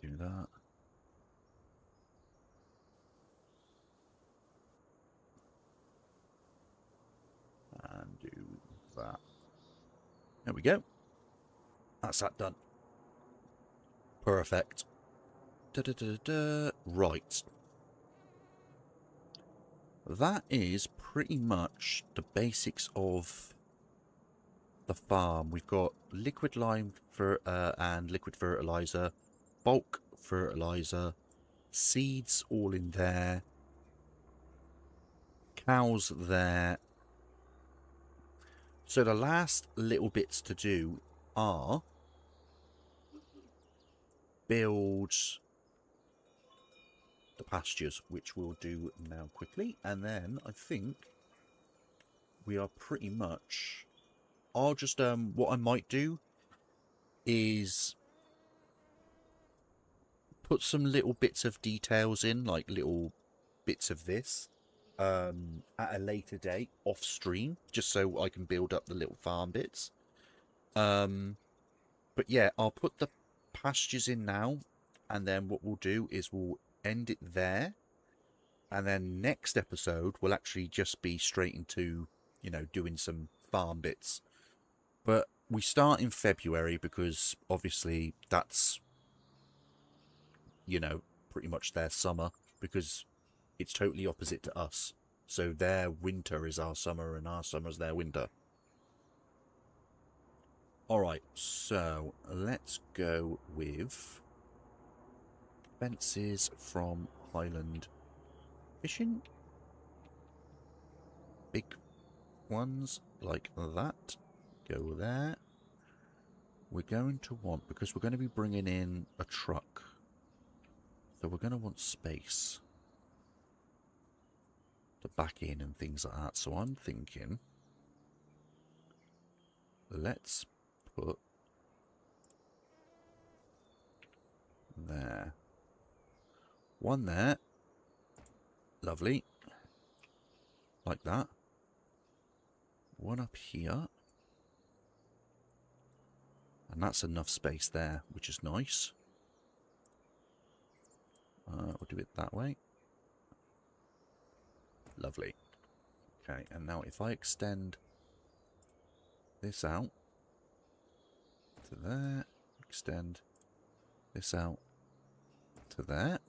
Do that. And do that. There we go. That's that done. Perfect. Right. That is pretty much the basics of the farm. We've got liquid lime and liquid fertilizer, bulk fertilizer, seeds all in there, cows there. So the last little bits to do are build the pastures, which we'll do now quickly, and then I think we are pretty much... I'll just what I might do is put some little bits of details in, like little bits of this at a later date off stream, just so I can build up the little farm bits. But yeah, I'll put the pastures in now, and then what we'll do is we'll end it there, and then next episode will actually just be straight into, you know, doing some farm bits. But we start in February because obviously that's, you know, pretty much their summer, because it's totally opposite to us. So their winter is our summer and our summer is their winter. Alright, so let's go with fences from Highland Fishing. Big ones like that. Go there. We're going to want, because we're going to be bringing in a truck, so we're going to want space to back in and things like that. So I'm thinking, let's put there. One there. Lovely. Like that. One up here. And that's enough space there, which is nice. We'll do it that way. Lovely. Okay, and now if I extend this out to there, extend this out to there,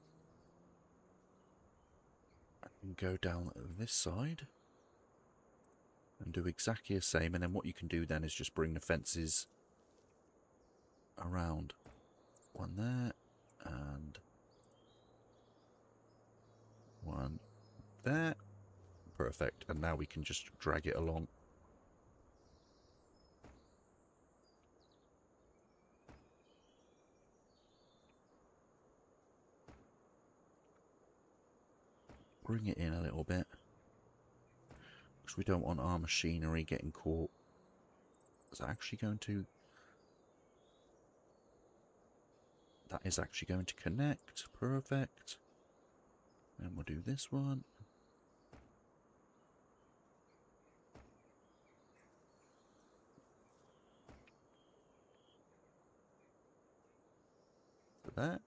and go down this side and do exactly the same. And then what you can do then is just bring the fences around. One there and one there. Perfect. And now we can just drag it along. Bring it in a little bit, because we don't want our machinery getting caught. Is that actually going to... That is actually going to connect. Perfect. And we'll do this one. To that.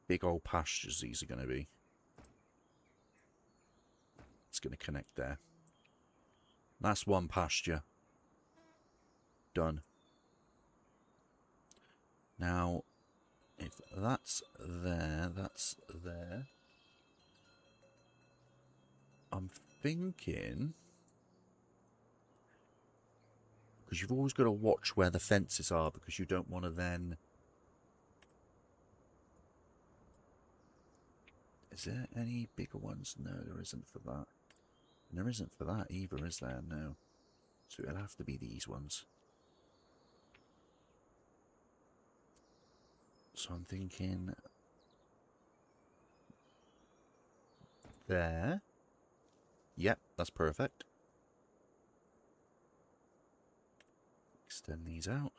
Big old pastures these are going to be. It's going to connect there. That's one pasture. Done. Now, if that's there, that's there. I'm thinking... Because you've always got to watch where the fences are, because you don't want to then... Is there any bigger ones? No, there isn't for that. And there isn't for that either, is there? No. So it'll have to be these ones. So I'm thinking... There. Yep, that's perfect. Extend these out.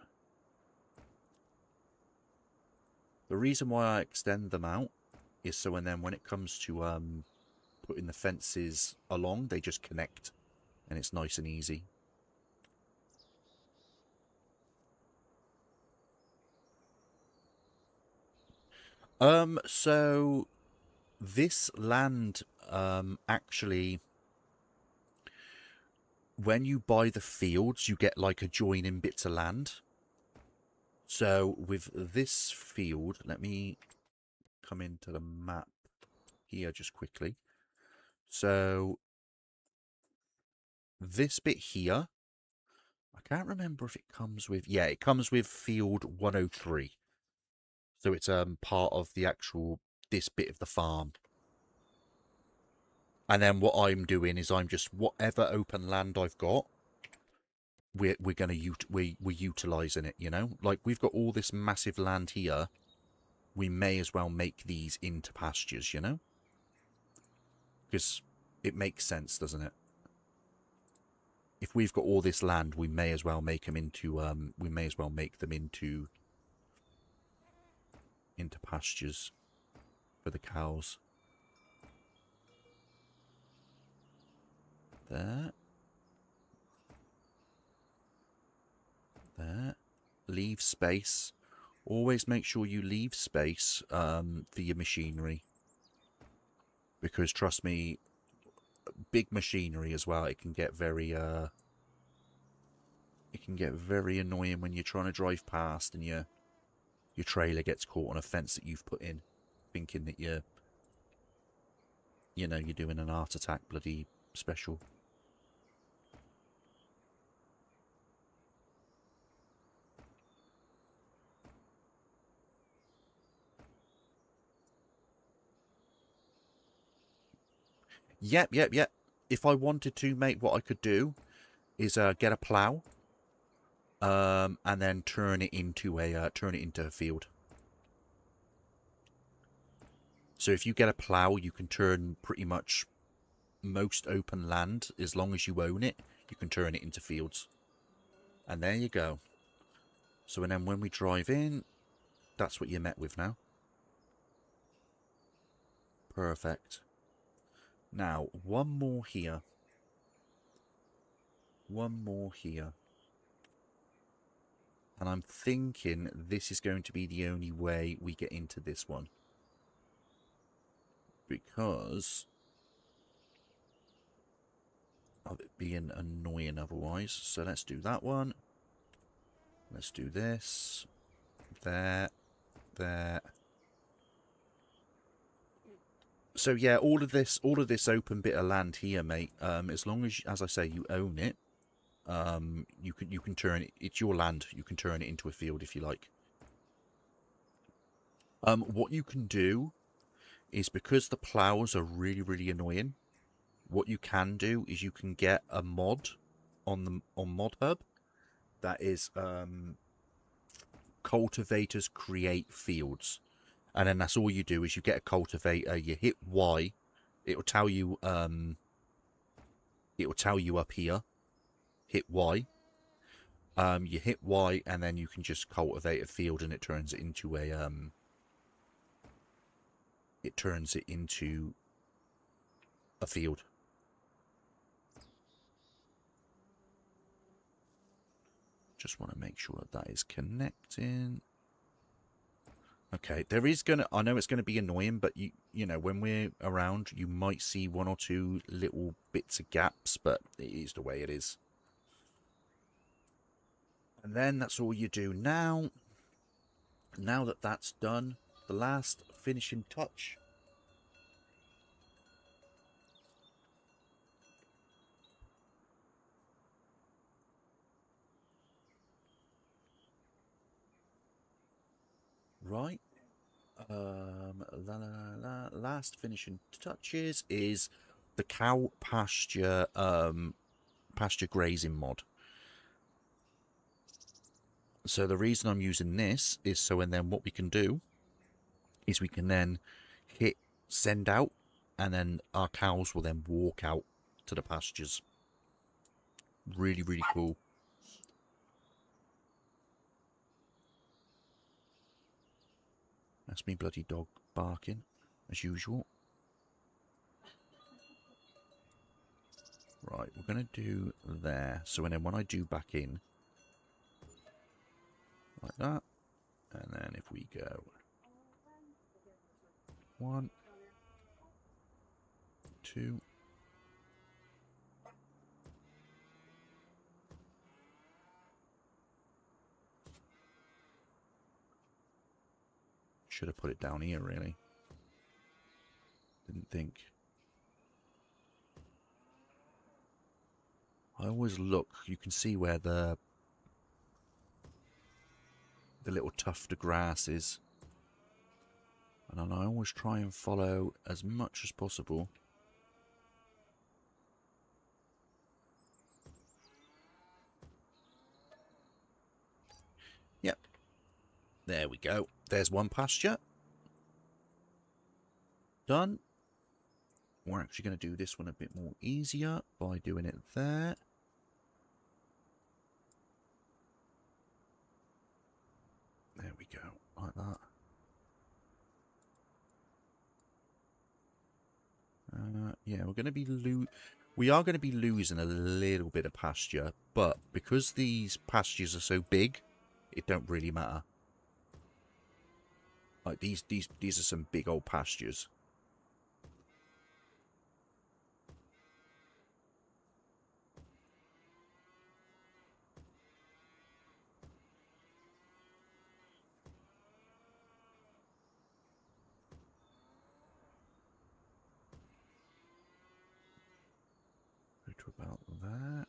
The reason why I extend them out is so and then when it comes to putting the fences along, they just connect and it's nice and easy. So this land actually, when you buy the fields, you get like adjoining bits of land. So with this field, let me come into the map here just quickly. So this bit here, I can't remember if it comes with, yeah, it comes with field 103. So it's part of the actual, this bit of the farm. And then what I'm doing is I'm just, whatever open land I've got, we're utilising it, you know? Like, we've got all this massive land here. We may as well make these into pastures, you know? Because it makes sense, doesn't it? If we've got all this land, we may as well make them into, into pastures for the cows. There. There. Leave space. Always make sure you leave space for your machinery. Because trust me, big machinery as well, it can get very annoying when you're trying to drive past and your trailer gets caught on a fence that you've put in, thinking that you're doing an art attack bloody special. Yep. If I wanted to, mate, what I could do is get a plough, and then turn it into a field. So if you get a plough, you can turn pretty much most open land, as long as you own it, you can turn it into fields. And there you go. So and then when we drive in, that's what you're met with now. Perfect. Now, one more here. One more here. And I'm thinking this is going to be the only way we get into this one. Because of it being annoying otherwise. So let's do that one. Let's do this. There. There. So yeah, all of this open bit of land here, mate. As long as I say, you own it, you can turn it. It's your land. You can turn it into a field if you like. What you can do is, because the plows are really annoying, what you can do is you can get a mod on ModHub that is cultivators create fields. And then that's all you do is you get a cultivator, you hit Y, it'll tell you up here, hit Y. You hit Y and then you can just cultivate a field and it turns it into a field. Just want to make sure that is connecting. Okay, there is gonna. I know it's gonna be annoying, but you know, when we're around, you might see one or two little bits of gaps, but it is the way it is. And then that's all you do now. Now that that's done, the last finishing touch. Right. Last finishing touches is the cow pasture pasture grazing mod. So the reason I'm using this is so, and then what we can do is we can then hit send out, and then our cows will then walk out to the pastures. Really cool. That's me bloody dog barking as usual. Right, we're going to do there. So and then when I do back in, like that, and then if we go 1, 2, should have put it down here really. Didn't think. I always look, you can see where the little tuft of grass is. And I always try and follow as much as possible. Yep. There we go. There's one pasture. Done. We're actually going to do this one a bit more easier by doing it there. There we go, like that. Yeah, we're going to be we are going to be losing a little bit of pasture, but because these pastures are so big, it don't really matter. Like these are some big old pastures. To about that.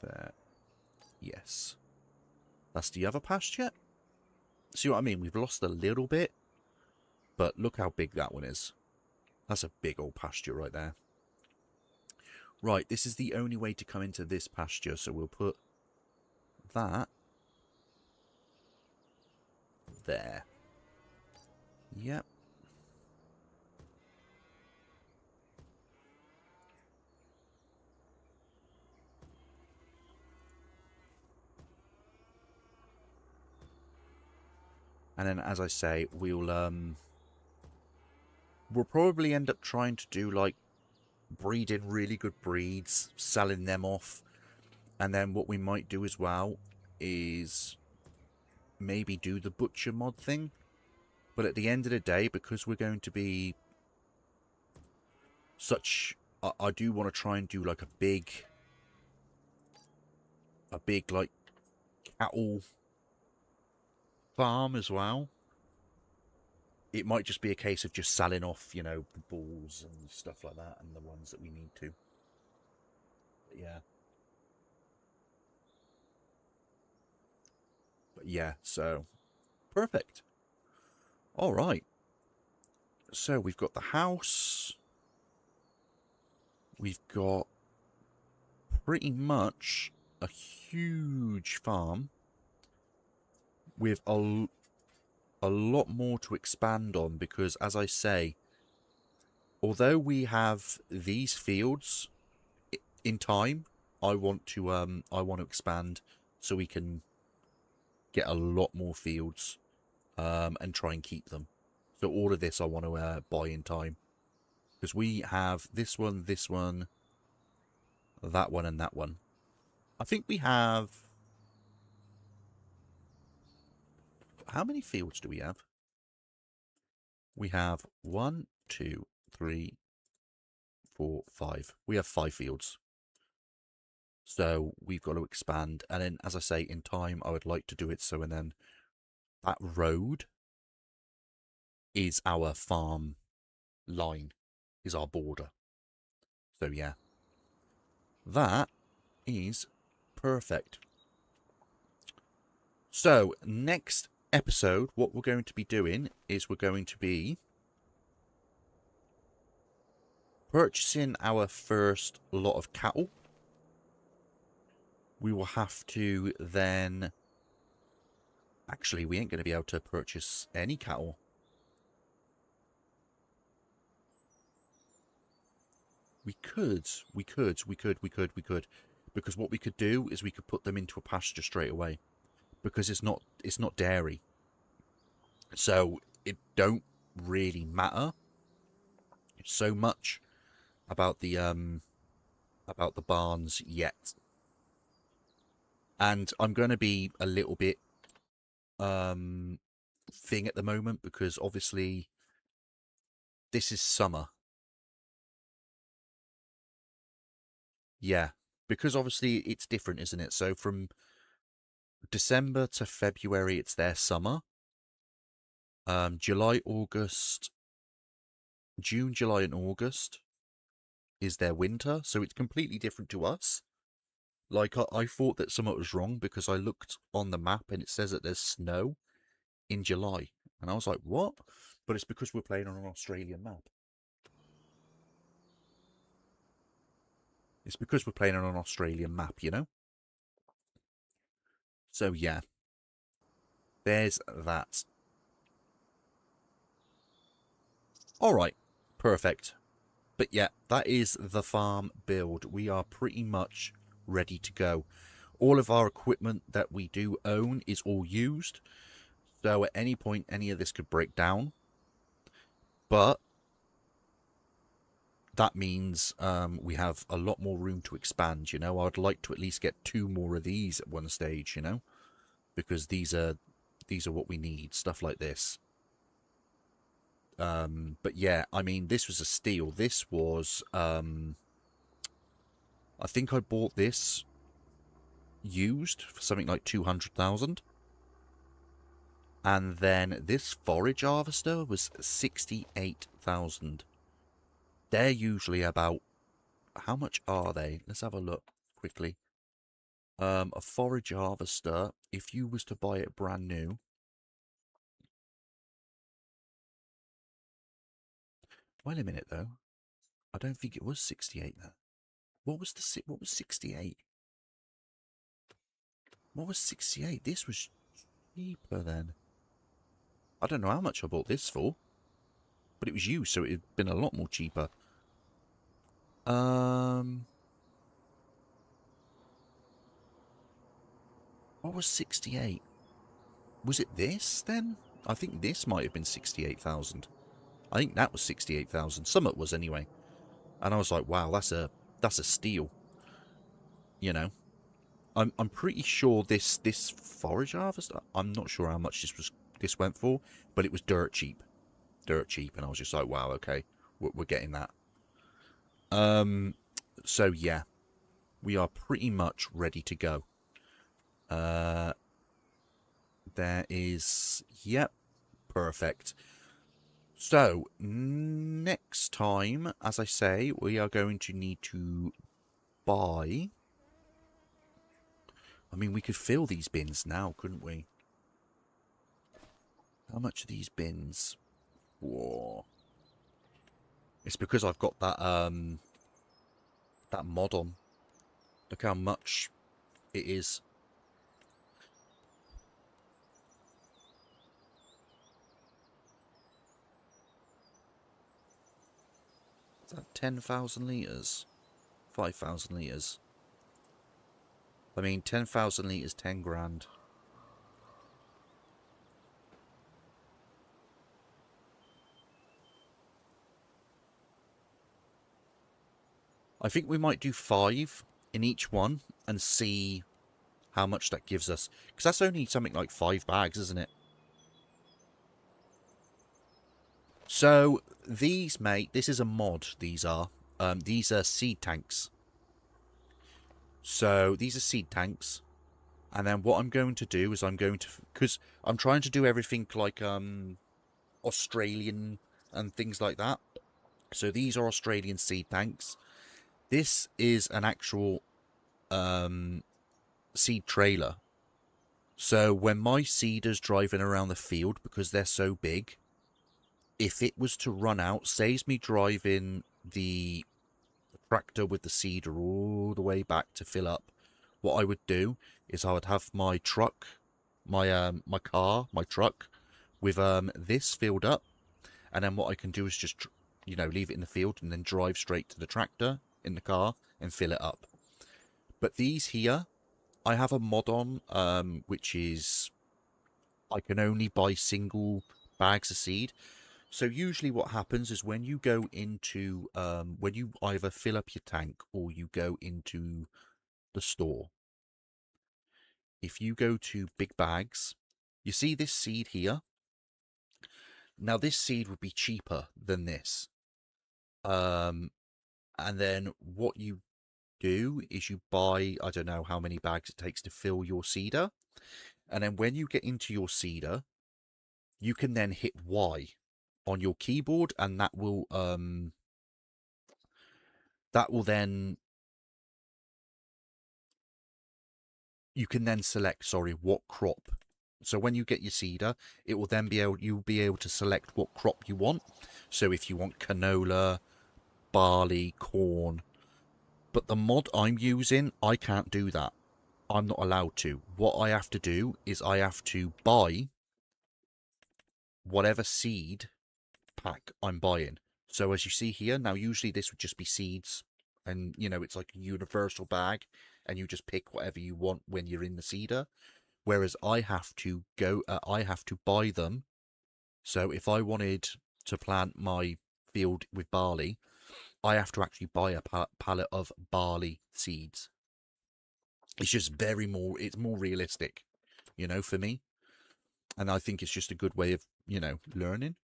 There. Yes. That's the other pasture. See what I mean? We've lost a little bit, but look how big that one is. That's a big old pasture right there. Right, this is the only way to come into this pasture, so we'll put that there. Yep. And then, as I say, we'll we'll probably end up trying to do, like, breeding really good breeds, selling them off. And then what we might do as well is maybe do the butcher mod thing. But at the end of the day, because we're going to be such... I do want to try and do, like, a big, like, cattle farm as well. It might just be a case of just selling off, you know, the bulls and stuff like that, and the ones that we need to. But yeah, so perfect. All right. So we've got the house. We've got pretty much a huge farm with a lot more to expand on, because, as I say, although we have these fields in time, I want to expand so we can get a lot more fields and try and keep them. So all of this I want to buy in time, because we have this one, that one, and that one. I think we have... How many fields do we have? We have 1, 2, 3, 4, 5. We have 5 fields. So we've got to expand. And then, as I say, in time, I would like to do it so, and then that road is our farm line, is our border. So yeah, that is perfect. So next episode, what we're going to be doing is we're going to be purchasing our first lot of cattle. We will have to then... Actually, we ain't going to be able to purchase any cattle. We could. Because what we could do is we could put them into a pasture straight away. Because it's not dairy. So it don't really matter so much about the barns yet. And I'm going to be a little bit thing at the moment, because obviously this is summer. Yeah, because obviously it's different, isn't it? So from December to February, it's their summer. July, August, June, July, and August is their winter. So it's completely different to us. Like, I thought that something was wrong, because I looked on the map and it says that there's snow in July. And I was like, what? But it's because we're playing on an Australian map. It's because we're playing on an Australian map, you know? So, yeah. There's that. Alright. Perfect. But yeah, that is the farm build. We are pretty much ready to go. All of our equipment that we do own is all used. So at any point, any of this could break down. But that means we have a lot more room to expand, you know. I'd like to at least get 2 more of these at one stage, you know. Because these are what we need, stuff like this. But yeah, I mean, this was a steal. This was... I think I bought this used for something like 200,000. And then this forage harvester was 68,000. They're usually about... How much are they? Let's have a look quickly. A forage harvester, if you was to buy it brand new... Wait a minute, though. I don't think it was 68 then. What was 68? What was 68? This was cheaper then. I don't know how much I bought this for. But it was used, so it had been a lot more cheaper. What was 68? Was it this then? I think this might have been 68,000. I think that was 68,000. Summit was anyway. And I was like, wow, that's a steal. You know, I'm pretty sure this forage harvest. I'm not sure how much this went for, but it was dirt cheap, and I was just like, wow, okay, we're getting that. So yeah, we are pretty much ready to go. There is, yep, perfect. So next time, as I say, we are going to need to buy. I mean, we could fill these bins now, couldn't we? How much are these bins? Whoa. It's because I've got that that mod on. Look how much it is. Is that 10,000 litres? 5,000 litres. I mean, 10,000 litres, 10 grand. I think we might do 5 in each one and see how much that gives us. Because that's only something like 5 bags, isn't it? So, these, mate, this is a mod, these are. These are seed tanks. So, these are seed tanks. And then what I'm going to do is I'm going to... Because I'm trying to do everything like Australian and things like that. So, these are Australian seed tanks. This is an actual seed trailer. So, when my seeder's driving around the field, because they're so big, if it was to run out, saves me driving the tractor with the seeder all the way back to fill up. What I would do is I would have my truck, my truck, with this filled up, and then what I can do is just leave it in the field and then drive straight to the tractor in the car and fill it up. But these here, I have a mod on, which is I can only buy single bags of seed. So usually what happens is when you go into, when you either fill up your tank or you go into the store, if you go to big bags, you see this seed here? Now this seed would be cheaper than this. And then what you do is you buy, I don't know how many bags it takes to fill your seeder. And then when you get into your seeder, you can then hit Y on your keyboard, and that will then you can then select, sorry, what crop. So when you get your seeder, it will then you'll be able to select what crop you want. So if you want canola, barley, corn. But the mod I'm using, I can't do that. I'm not allowed to. What I have to do is I have to buy whatever seed pack I'm buying. So as you see here, now usually this would just be seeds. And, it's like a universal bag. And you just pick whatever you want when you're in the seeder. Whereas I have to buy them. So if I wanted to plant my field with barley, I have to actually buy a pallet of barley seeds. It's just it's more realistic, for me. And I think it's just a good way of, learning.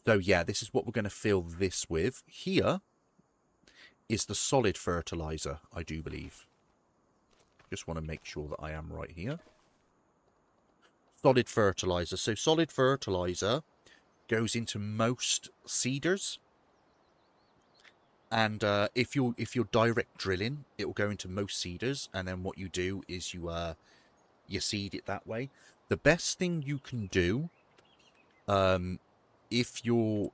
So yeah, this is what we're going to fill this with. Here is the solid fertilizer, I do believe. Just want to make sure that I am right here. Solid fertilizer. So solid fertilizer goes into most seeders. And if you're direct drilling, it will go into most seeders. And then what you do is you seed it that way. The best thing you can do, if you're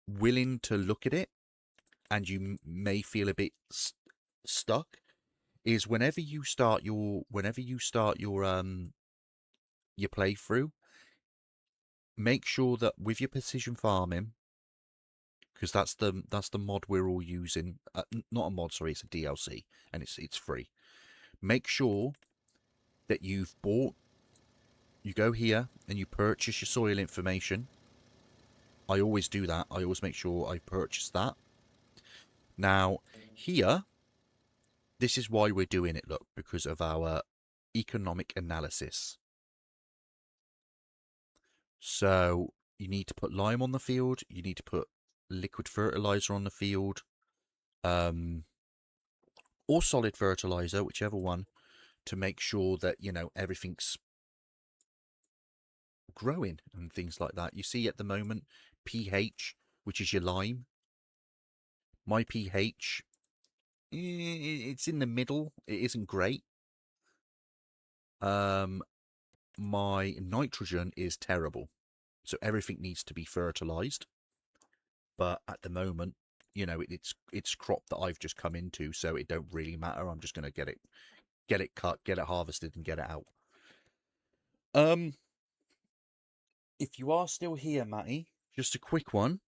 willing to look at it, and you may feel a bit stuck, is whenever you start your playthrough, make sure that with your precision farming, because that's the mod we're all using. Not a mod, sorry, it's a DLC, and it's free. Make sure that you go here and you purchase your soil information I always do that. I always make sure I purchase that. Now, here, this is why we're doing it, look, because of our economic analysis. So, you need to put lime on the field. You need to put liquid fertilizer on the field. Or solid fertilizer, whichever one, to make sure that, you know, everything's growing and things like that. You see at the moment, pH, which is your lime. My pH, it's in the middle. It isn't great. My nitrogen is terrible. So everything needs to be fertilized. But at the moment, you know, it's crop that I've just come into, so it don't really matter. I'm just gonna get it cut, get it harvested, and get it out. If you are still here, Matty, just a quick one.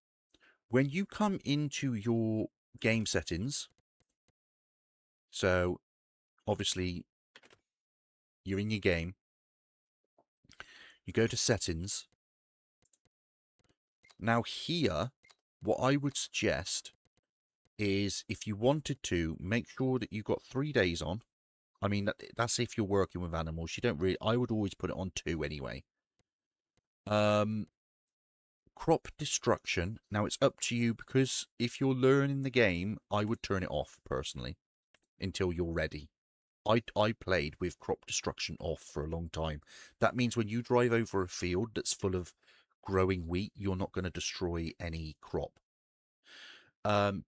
When you come into your game settings, so obviously you're in your game, you go to settings. Now here, what I would suggest is if you wanted to, make sure that you've got 3 days on. I mean, that's if you're working with animals. You don't really, I would always put it on 2 anyway. Crop destruction. Now it's up to you, because if you're learning the game, I would turn it off personally until you're ready. I played with crop destruction off for a long time. That means when you drive over a field that's full of growing wheat, you're not going to destroy any crop.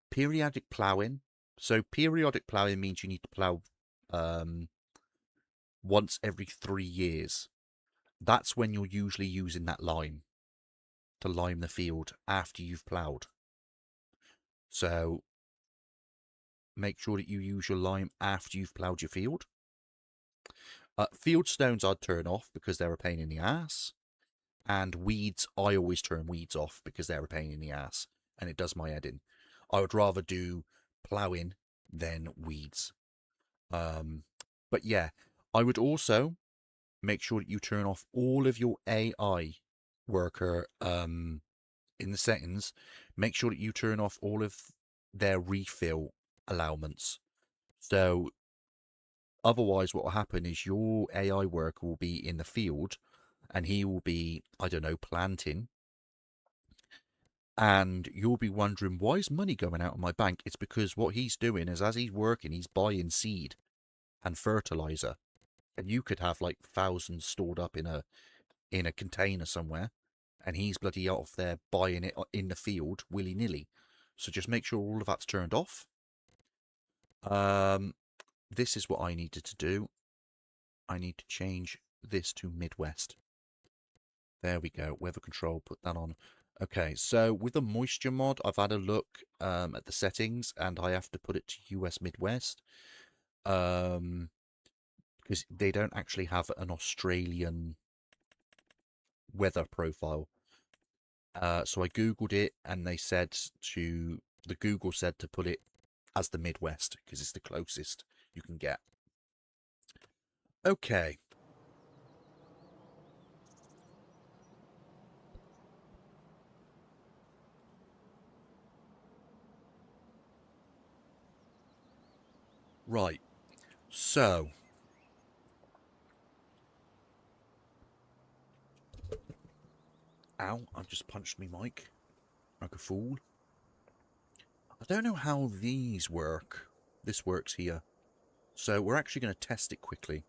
Periodic ploughing. So periodic ploughing means you need to plough once every 3 years. That's when you're usually using that lime to lime the field after you've ploughed. So make sure that you use your lime after you've ploughed your field. Field stones I'd turn off because they're a pain in the ass. And weeds, I always turn weeds off because they're a pain in the ass. And it does my head in. I would rather do ploughing than weeds. But yeah, I would also make sure that you turn off all of your AI worker in the settings. Make sure that you turn off all of their refill allowance. So otherwise what will happen is your AI worker will be in the field and he will be, I don't know, planting. And you'll be wondering, why is money going out of my bank? It's because what he's doing is, as he's working, he's buying seed and fertilizer. And you could have like thousands stored up in a container somewhere, and he's bloody off there buying it in the field willy-nilly. So just make sure all of that's turned off. This is what I needed to do. I need to change this to Midwest. There we go. Weather control, put that on. Okay, so with the moisture mod, I've had a look at the settings, and I have to put it to US Midwest. Because they don't actually have an Australian weather profile. So I Googled it, and they said Google said to put it as the Midwest, because it's the closest you can get. Okay. Right. So. Ow, I've just punched me mic like a fool. I don't know how these work. This works here. So we're actually going to test it quickly.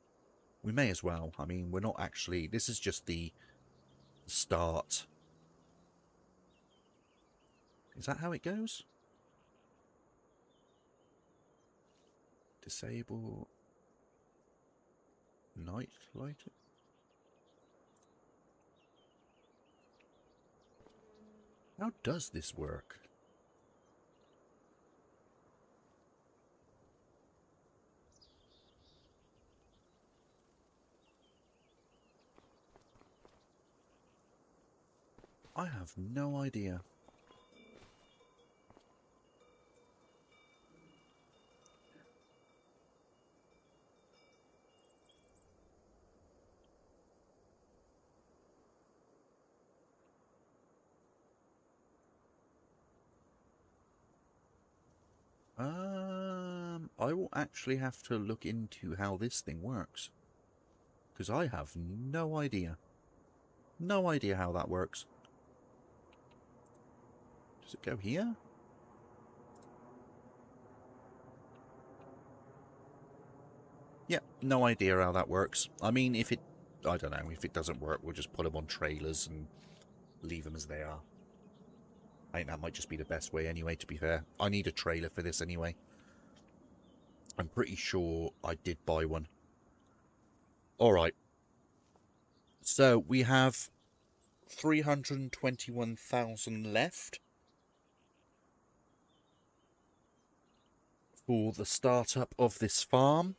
We may as well. I mean, we're not actually... This is just the start. Is that how it goes? Disable... Night light? How does this work? I have no idea. I will actually have to look into how this thing works. Because I have no idea. No idea how that works. Does it go here? Yeah, no idea how that works. I mean, if it... I don't know. If it doesn't work, we'll just put them on trailers and leave them as they are. I think that might just be the best way anyway, to be fair. I need a trailer for this anyway. I'm pretty sure I did buy one. Alright. So, we have 321,000 left for the startup of this farm.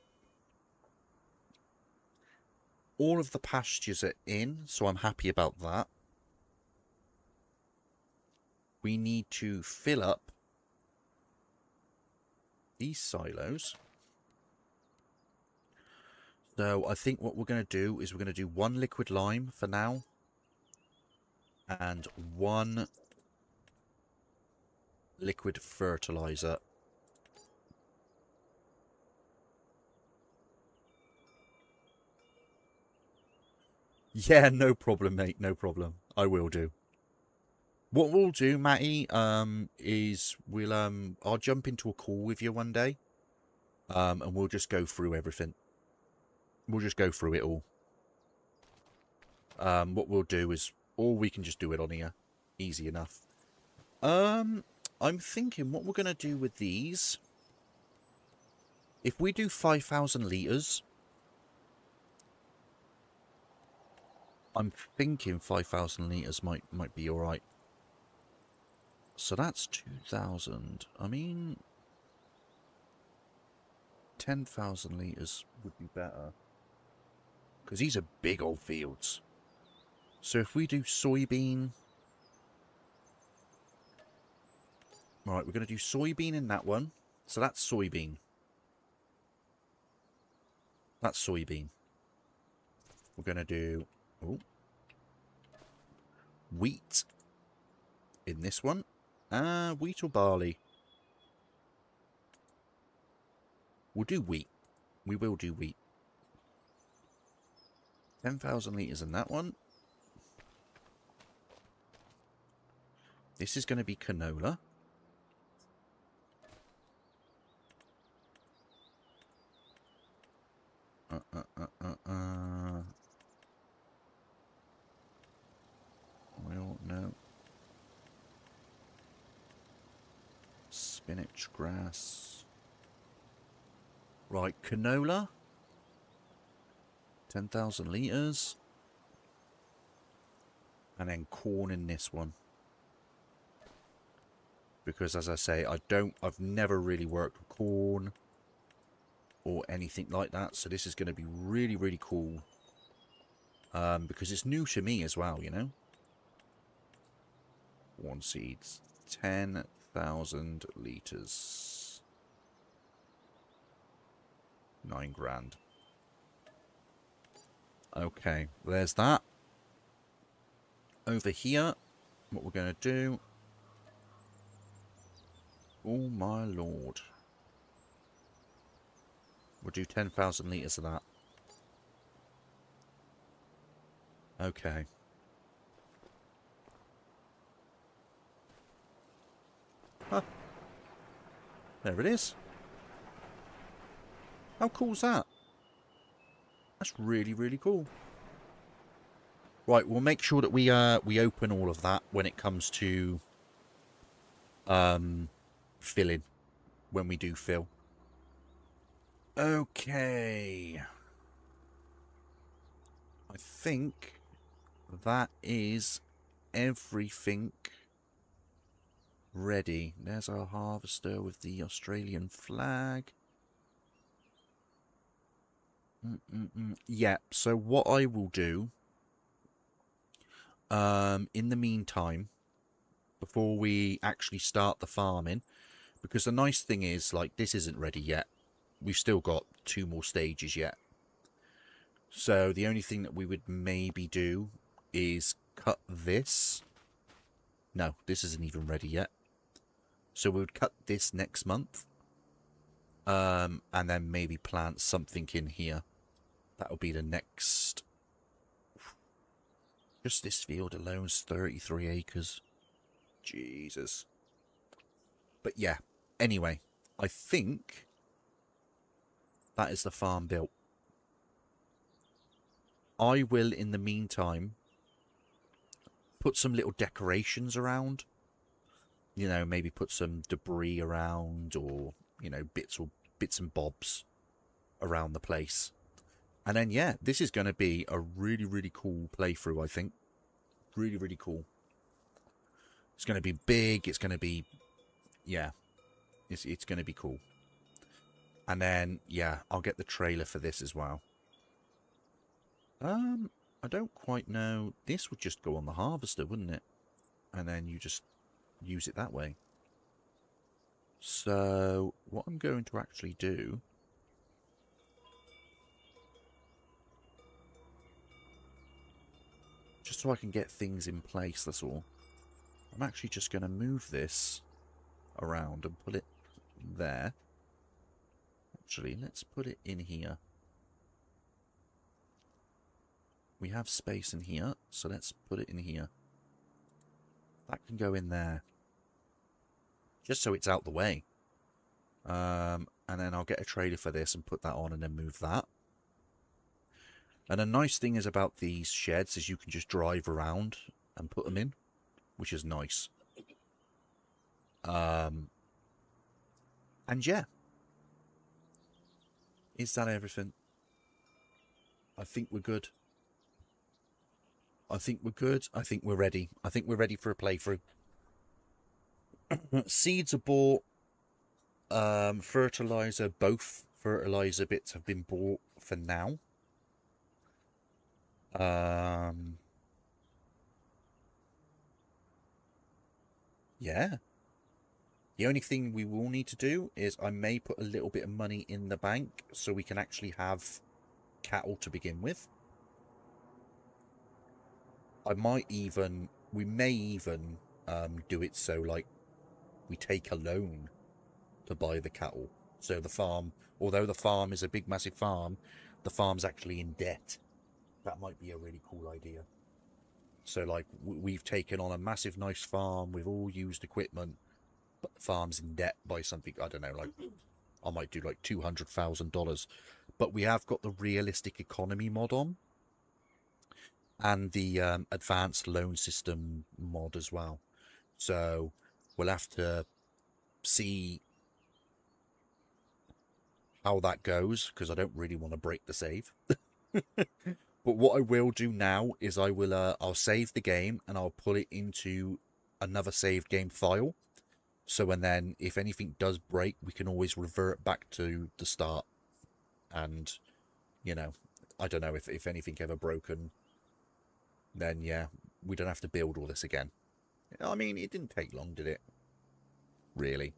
All of the pastures are in, so I'm happy about that. We need to fill up these silos. So I think what we're going to do is we're going to do 1 liquid lime for now. And 1 liquid fertilizer. Yeah, no problem, mate. No problem. I will do. What we'll do, Matty, is I'll jump into a call with you one day. And we'll just go through everything. We'll just go through it all. What we'll do is, or we can just do it on here. Easy enough. I'm thinking what we're going to do with these. If we do 5,000 litres, I'm thinking 5,000 litres might be alright. So that's 2,000. I mean, 10,000 litres would be better. Because these are big old fields. So if we do soybean... Alright, we're going to do soybean in that one. So that's soybean. That's soybean. We're going to do... Oh, wheat in this one. Wheat or barley? We'll do wheat. We will do wheat. 10,000 litres in that one. This is going to be canola. Oil, no. Spinach, grass. Right, canola. 10,000 litres. And then corn in this one. Because as I say, I've never really worked with corn or anything like that. So this is going to be really, really cool. Because it's new to me as well, you know. Corn seeds. 10,000 litres. 9 grand. Okay, there's that. Over here, what we're going to do... Oh my lord. We'll do 10,000 litres of that. Okay. Huh. There it is. How cool is that? That's really, really cool. Right, we'll make sure that we open all of that when it comes to filling, when we do fill. Okay. I think that is everything ready. There's our harvester with the Australian flag. Yeah, so what I will do, in the meantime, before we actually start the farming, because the nice thing is, like, this isn't ready yet. We've still got 2 more stages yet. So the only thing that we would maybe do is cut this. No, this isn't even ready yet. So we would cut this next month. And then maybe plant something in here. That'll be the next. Just this field alone is 33 acres. Jesus. But yeah, anyway, I think that is the farm built. I will, in the meantime, put some little decorations around. You know, maybe put some debris around, or you know, bits and bobs around the place. And then yeah, this is going to be a really cool playthrough. I think really cool. It's going to be big. It's going to be yeah. It's going to be cool. And then yeah, I'll get the trailer for this as well. I don't quite know. This would just go on the harvester, wouldn't it? And then you just use it that way. So what I'm going to actually do, just so I can get things in place, that's all. I'm actually just going to move this around and put it there. Actually, let's put it in here. We have space in here, so let's put it in here. That can go in there. Just so it's out the way. And then I'll get a trailer for this and put that on and then move that. And a nice thing is about these sheds is you can just drive around and put them in, which is nice. And yeah. Is that everything? I think we're good. I think we're good. I think we're ready. I think we're ready for a playthrough. Seeds are bought. Fertilizer, both fertilizer bits have been bought for now. Yeah. The only thing we will need to do is I may put a little bit of money in the bank so we can actually have cattle to begin with. We may even do it so like we take a loan to buy the cattle. So the farm, although the farm is a big massive farm, the farm's actually in debt. That might be a really cool idea. So like we've taken on a massive nice farm with all used equipment, but the farm's in debt by something, I don't know, like I might do like $200,000. But we have got the realistic economy mod on and the advanced loan system mod as well. So we'll have to see how that goes, because I don't really want to break the save. But what I will do now is I'll save the game and I'll put it into another saved game file. So and then if anything does break, we can always revert back to the start. And, you know, I don't know if anything ever broken, then yeah, we don't have to build all this again. I mean, it didn't take long, did it? Really?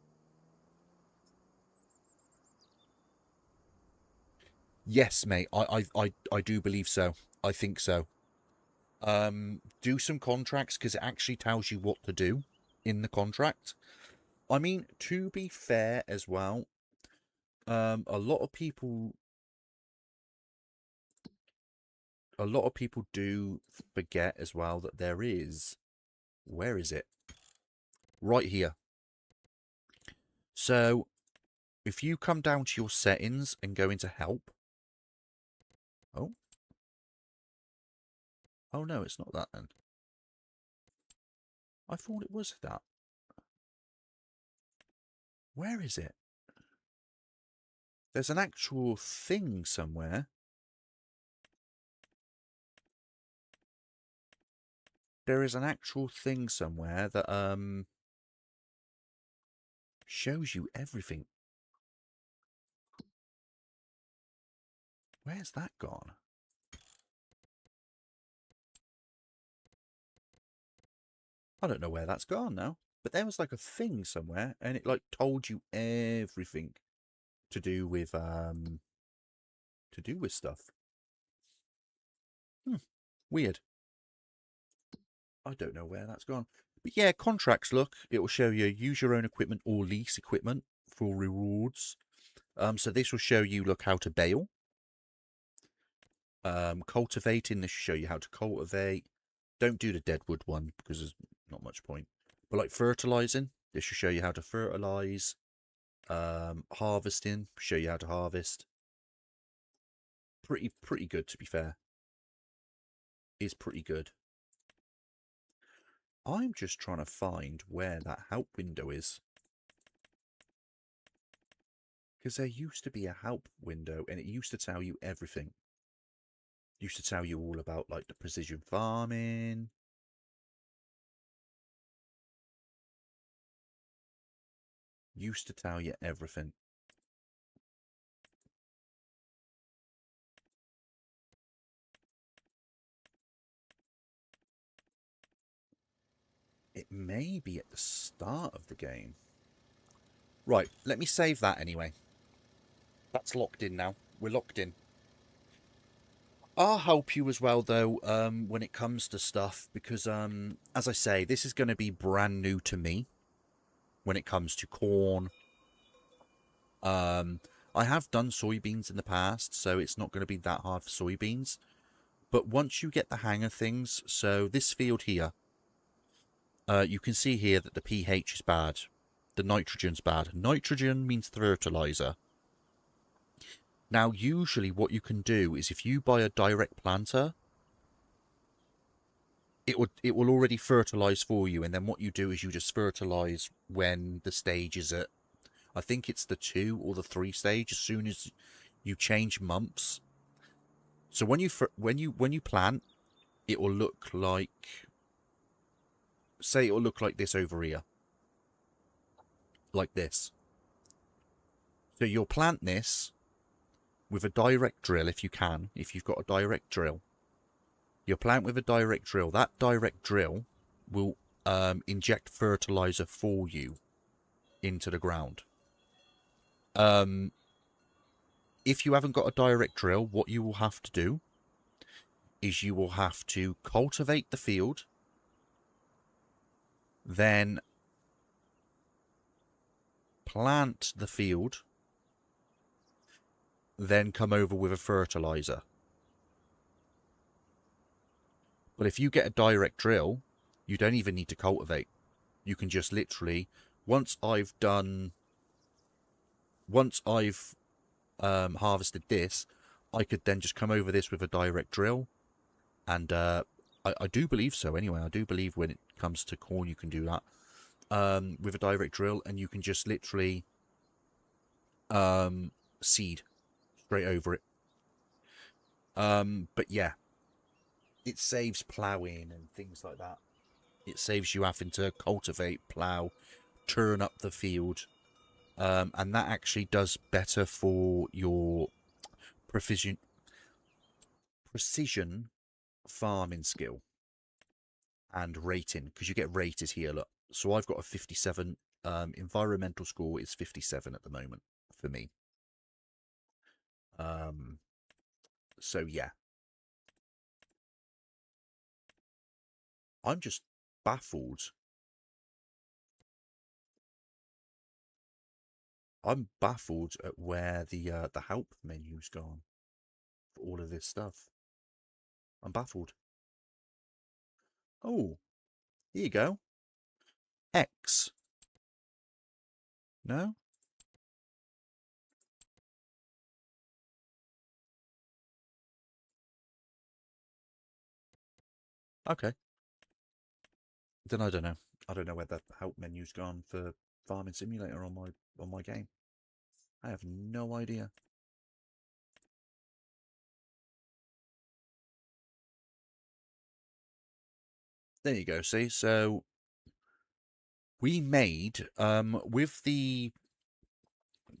Yes, mate. I do believe so. I think so. Do some contracts because it actually tells you what to do in the contract. I mean, to be fair as well, a lot of people do forget as well that there is, where is it? Right here. So if you come down to your settings and go into help. Oh no, it's not that then. I thought it was that. Where is it? There's an actual thing somewhere. There is an actual thing somewhere that shows you everything. Where's that gone? I don't know where that's gone now. But there was like a thing somewhere and it like told you everything to do with stuff. Weird. I don't know where that's gone. But yeah, contracts, look, it will show you use your own equipment or lease equipment for rewards. So this will show you, look, how to bale. Cultivating, this will show you how to cultivate. Don't do the deadwood one because there's not much point. But like fertilizing, this will show you how to fertilize. Harvesting, show you how to harvest. Pretty good, to be fair. Is pretty good. I'm just trying to find where that help window is. Because there used to be a help window and it used to tell you everything. Used to tell you all about like the precision farming. Used to tell you everything. It may be at the start of the game. Right, let me save that anyway. That's locked in now. We're locked in. I'll help you as well, though, when it comes to stuff, because, as I say, this is going to be brand new to me when it comes to corn. I have done soybeans in the past, so it's not going to be that hard for soybeans. But once you get the hang of things, so this field here, you can see here that the pH is bad. The nitrogen's bad. Nitrogen means fertilizer. Now, usually what you can do is if you buy a direct planter, it will already fertilize for you, and then what you do is you just fertilize when the stage is at, I think it's the 2 or the 3 stage, as soon as you change months. So when you plant, it will look like, say it will look like this over here. Like this. So you'll plant this with a direct drill if you can, if you've got a direct drill. You'll plant with a direct drill. That direct drill will inject fertilizer for you into the ground. If you haven't got a direct drill, what you will have to do is you will have to cultivate the field, then plant the field, then come over with a fertilizer. But if you get a direct drill, you don't even need to cultivate. You can just literally, once I've harvested this, I could then just come over this with a direct drill. And I do believe so anyway. I do believe when it comes to corn, you can do that with a direct drill, and you can just literally seed straight over it. But yeah, it saves ploughing and things like that. It saves you having to cultivate, plough, turn up the field. And that actually does better for your precision farming skill and rating, because you get rated here. Look, so I've got a 57. Environmental score is 57 at the moment for me. So yeah, I'm just baffled. I'm baffled at where the help menu's gone for all of this stuff. I'm baffled. Oh, here you go. X. No? Okay. Then I don't know. I don't know where the help menu's gone for Farming Simulator on my game. I have no idea. There you go. See, so we made with the.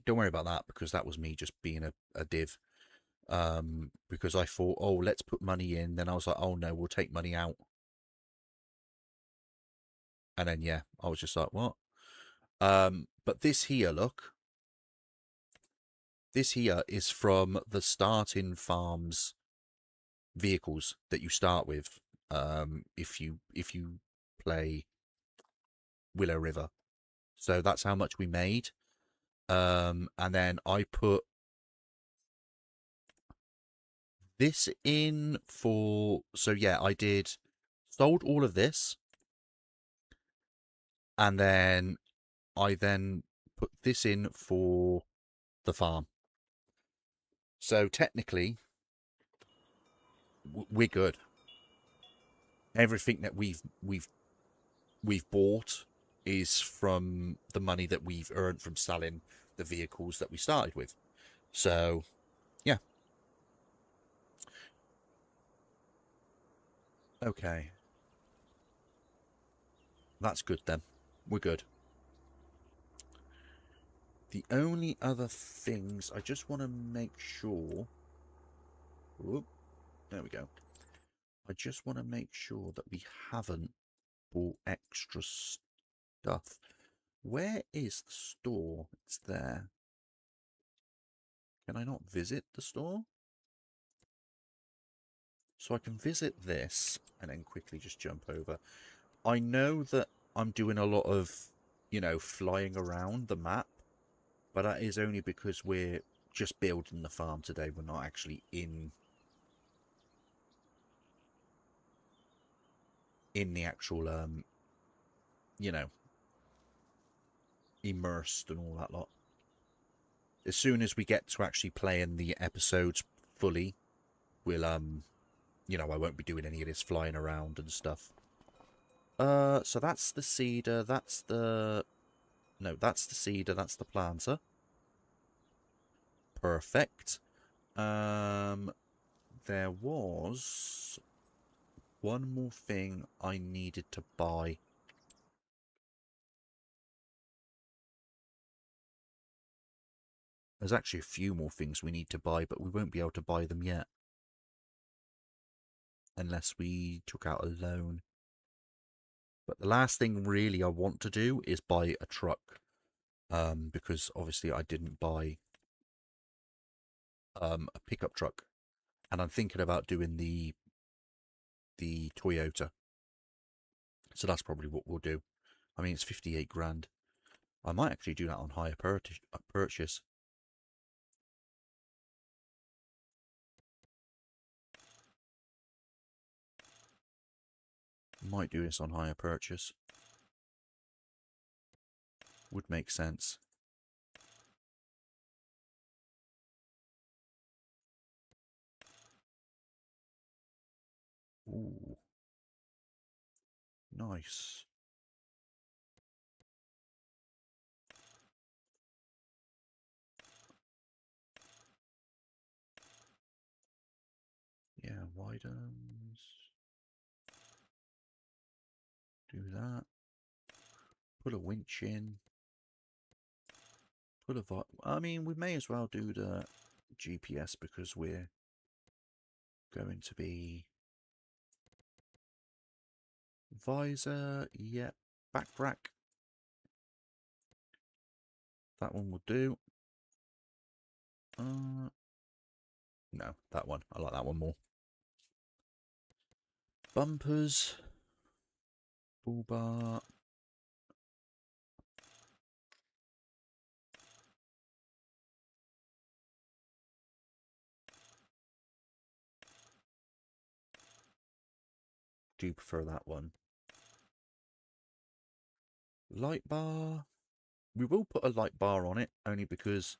Don't worry about that, because that was me just being a div. Because I thought, oh, let's put money in. Then I was like, oh no, we'll take money out. And then yeah, I was just like, what? But this here, look. This here is from the starting farms vehicles that you start with. If you play Willow River. So that's how much we made. And then I put this in for, so yeah, I did, sold all of this, and then I then put this in for the farm. So technically, we're good. Everything that we've bought is from the money that we've earned from selling the vehicles that we started with. So yeah, okay, that's good then. We're good. The only other things I just want to make sure. Whoop, there we go. I just want to make sure that we haven't bought extra stuff. Where is the store? It's there. Can I not visit the store? So I can visit this and then quickly just jump over. I know that I'm doing a lot of, flying around the map, but that is only because we're just building the farm today. We're not actually in the actual, you know, immersed and all that lot. As soon as we get to actually playing the episodes fully, we'll, I won't be doing any of this flying around and stuff. So that's the cedar, that's the... No, that's the cedar, that's the planter. Perfect. There was one more thing I needed to buy. There's actually a few more things we need to buy, but we won't be able to buy them yet. Unless we took out a loan. But the last thing really I want to do is buy a truck. Because obviously I didn't buy a pickup truck. And I'm thinking about doing the Toyota. So that's probably what we'll do. I mean, it's 58 grand. I might actually do that on hire purchase. Might do this on hire purchase. Would make sense. Ooh. Nice. Yeah, widens. Do that. Put a winch in. I mean, we may as well do the GPS because we're going to be... Visor, yep. Back rack. That one will do. No, that one. I like that one more. Bumpers. Bull bar. Do prefer that one. Light bar. We will put a light bar on it, only because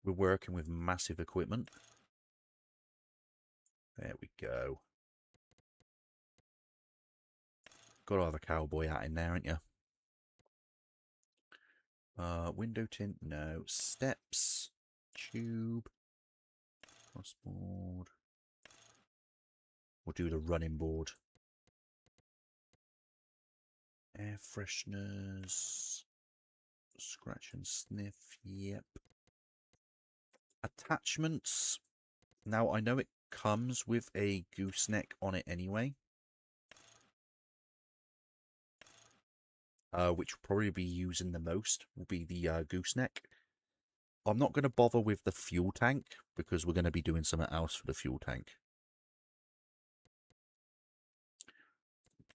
we're working with massive equipment. There we go. Got to have a cowboy hat in there, ain't you? Window tint, no. Steps, tube, crossboard. We'll do the running board. Air fresheners, scratch and sniff, yep. Attachments. Now, I know it comes with a gooseneck on it anyway. Which will probably be using the most, will be the gooseneck. I'm not going to bother with the fuel tank, because we're going to be doing something else for the fuel tank.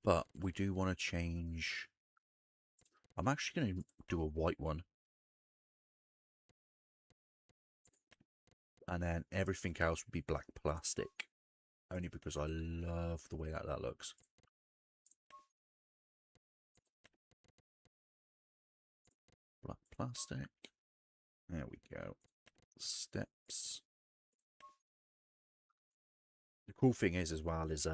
But we do want to change... I'm actually going to do a white one. And then everything else would be black plastic. Only because I love the way that looks. Black plastic. There we go. Steps. The cool thing is as well is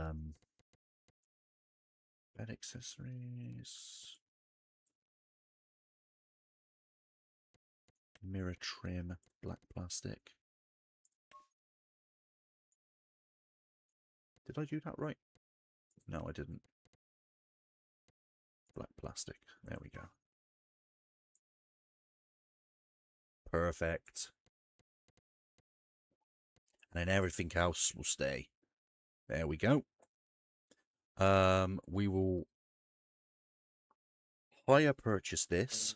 bed accessories. Mirror trim, black plastic. Did I do that right? No, I didn't. Black plastic. There we go. Perfect. And then everything else will stay. There we go. We will hire purchase this.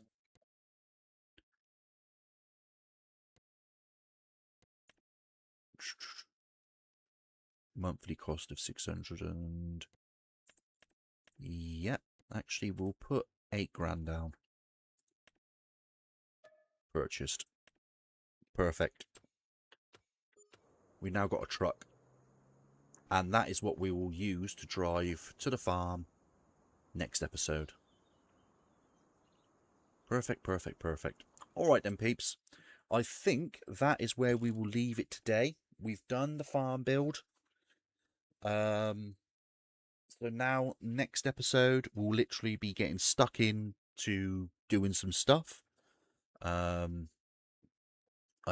Monthly cost of 600 and... Yep, actually we'll put 8 grand down. Purchased. Perfect. We now got a truck. And that is what we will use to drive to the farm next episode. Perfect, perfect, perfect. Alright then, peeps. I think that is where we will leave it today. We've done the farm build. So now, next episode, we'll literally be getting stuck into doing some stuff. I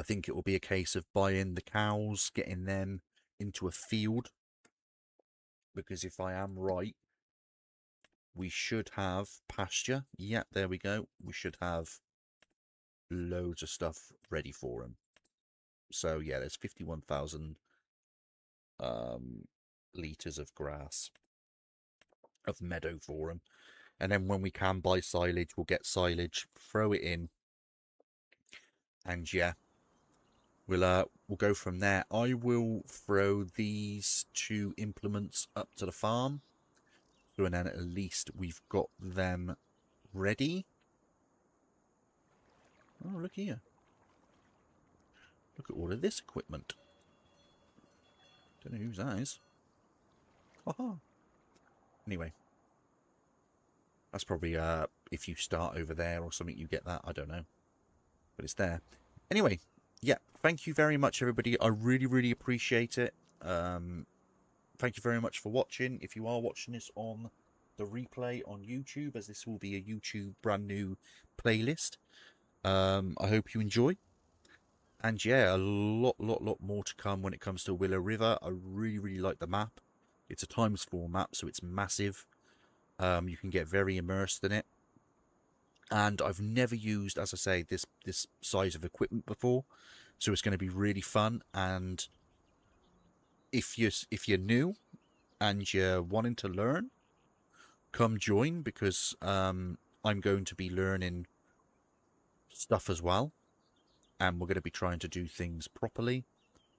think it will be a case of buying the cows, getting them into a field. Because if I am right, we should have pasture. Yep, there we go. We should have loads of stuff ready for them. So yeah, there's 51,000 litres of grass, of meadow for them. And then when we can buy silage, we'll get silage, throw it in. And yeah, we'll go from there. I will throw these 2 implements up to the farm. So and then at least we've got them ready. Oh, look here. Look at all of this equipment. Don't know whose that is. Aha. Anyway. That's probably if you start over there or something, you get that. I don't know. But it's there. Anyway, yeah. Thank you very much, everybody. I really, really appreciate it. Thank you very much for watching. If you are watching this on the replay on YouTube, as this will be a YouTube brand new playlist. I hope you enjoy. And yeah, a lot more to come when it comes to Willow River. I really, really like the map. It's a ×4 map, so it's massive. You can get very immersed in it. And I've never used, as I say, this size of equipment before. So it's going to be really fun. And if you're new and you're wanting to learn, come join, because I'm going to be learning stuff as well. And we're going to be trying to do things properly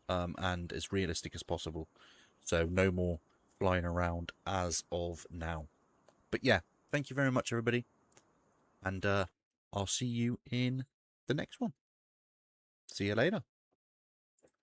and as realistic as possible. So no more flying around as of now. But yeah, thank you very much, everybody. And I'll see you in the next one. See you later.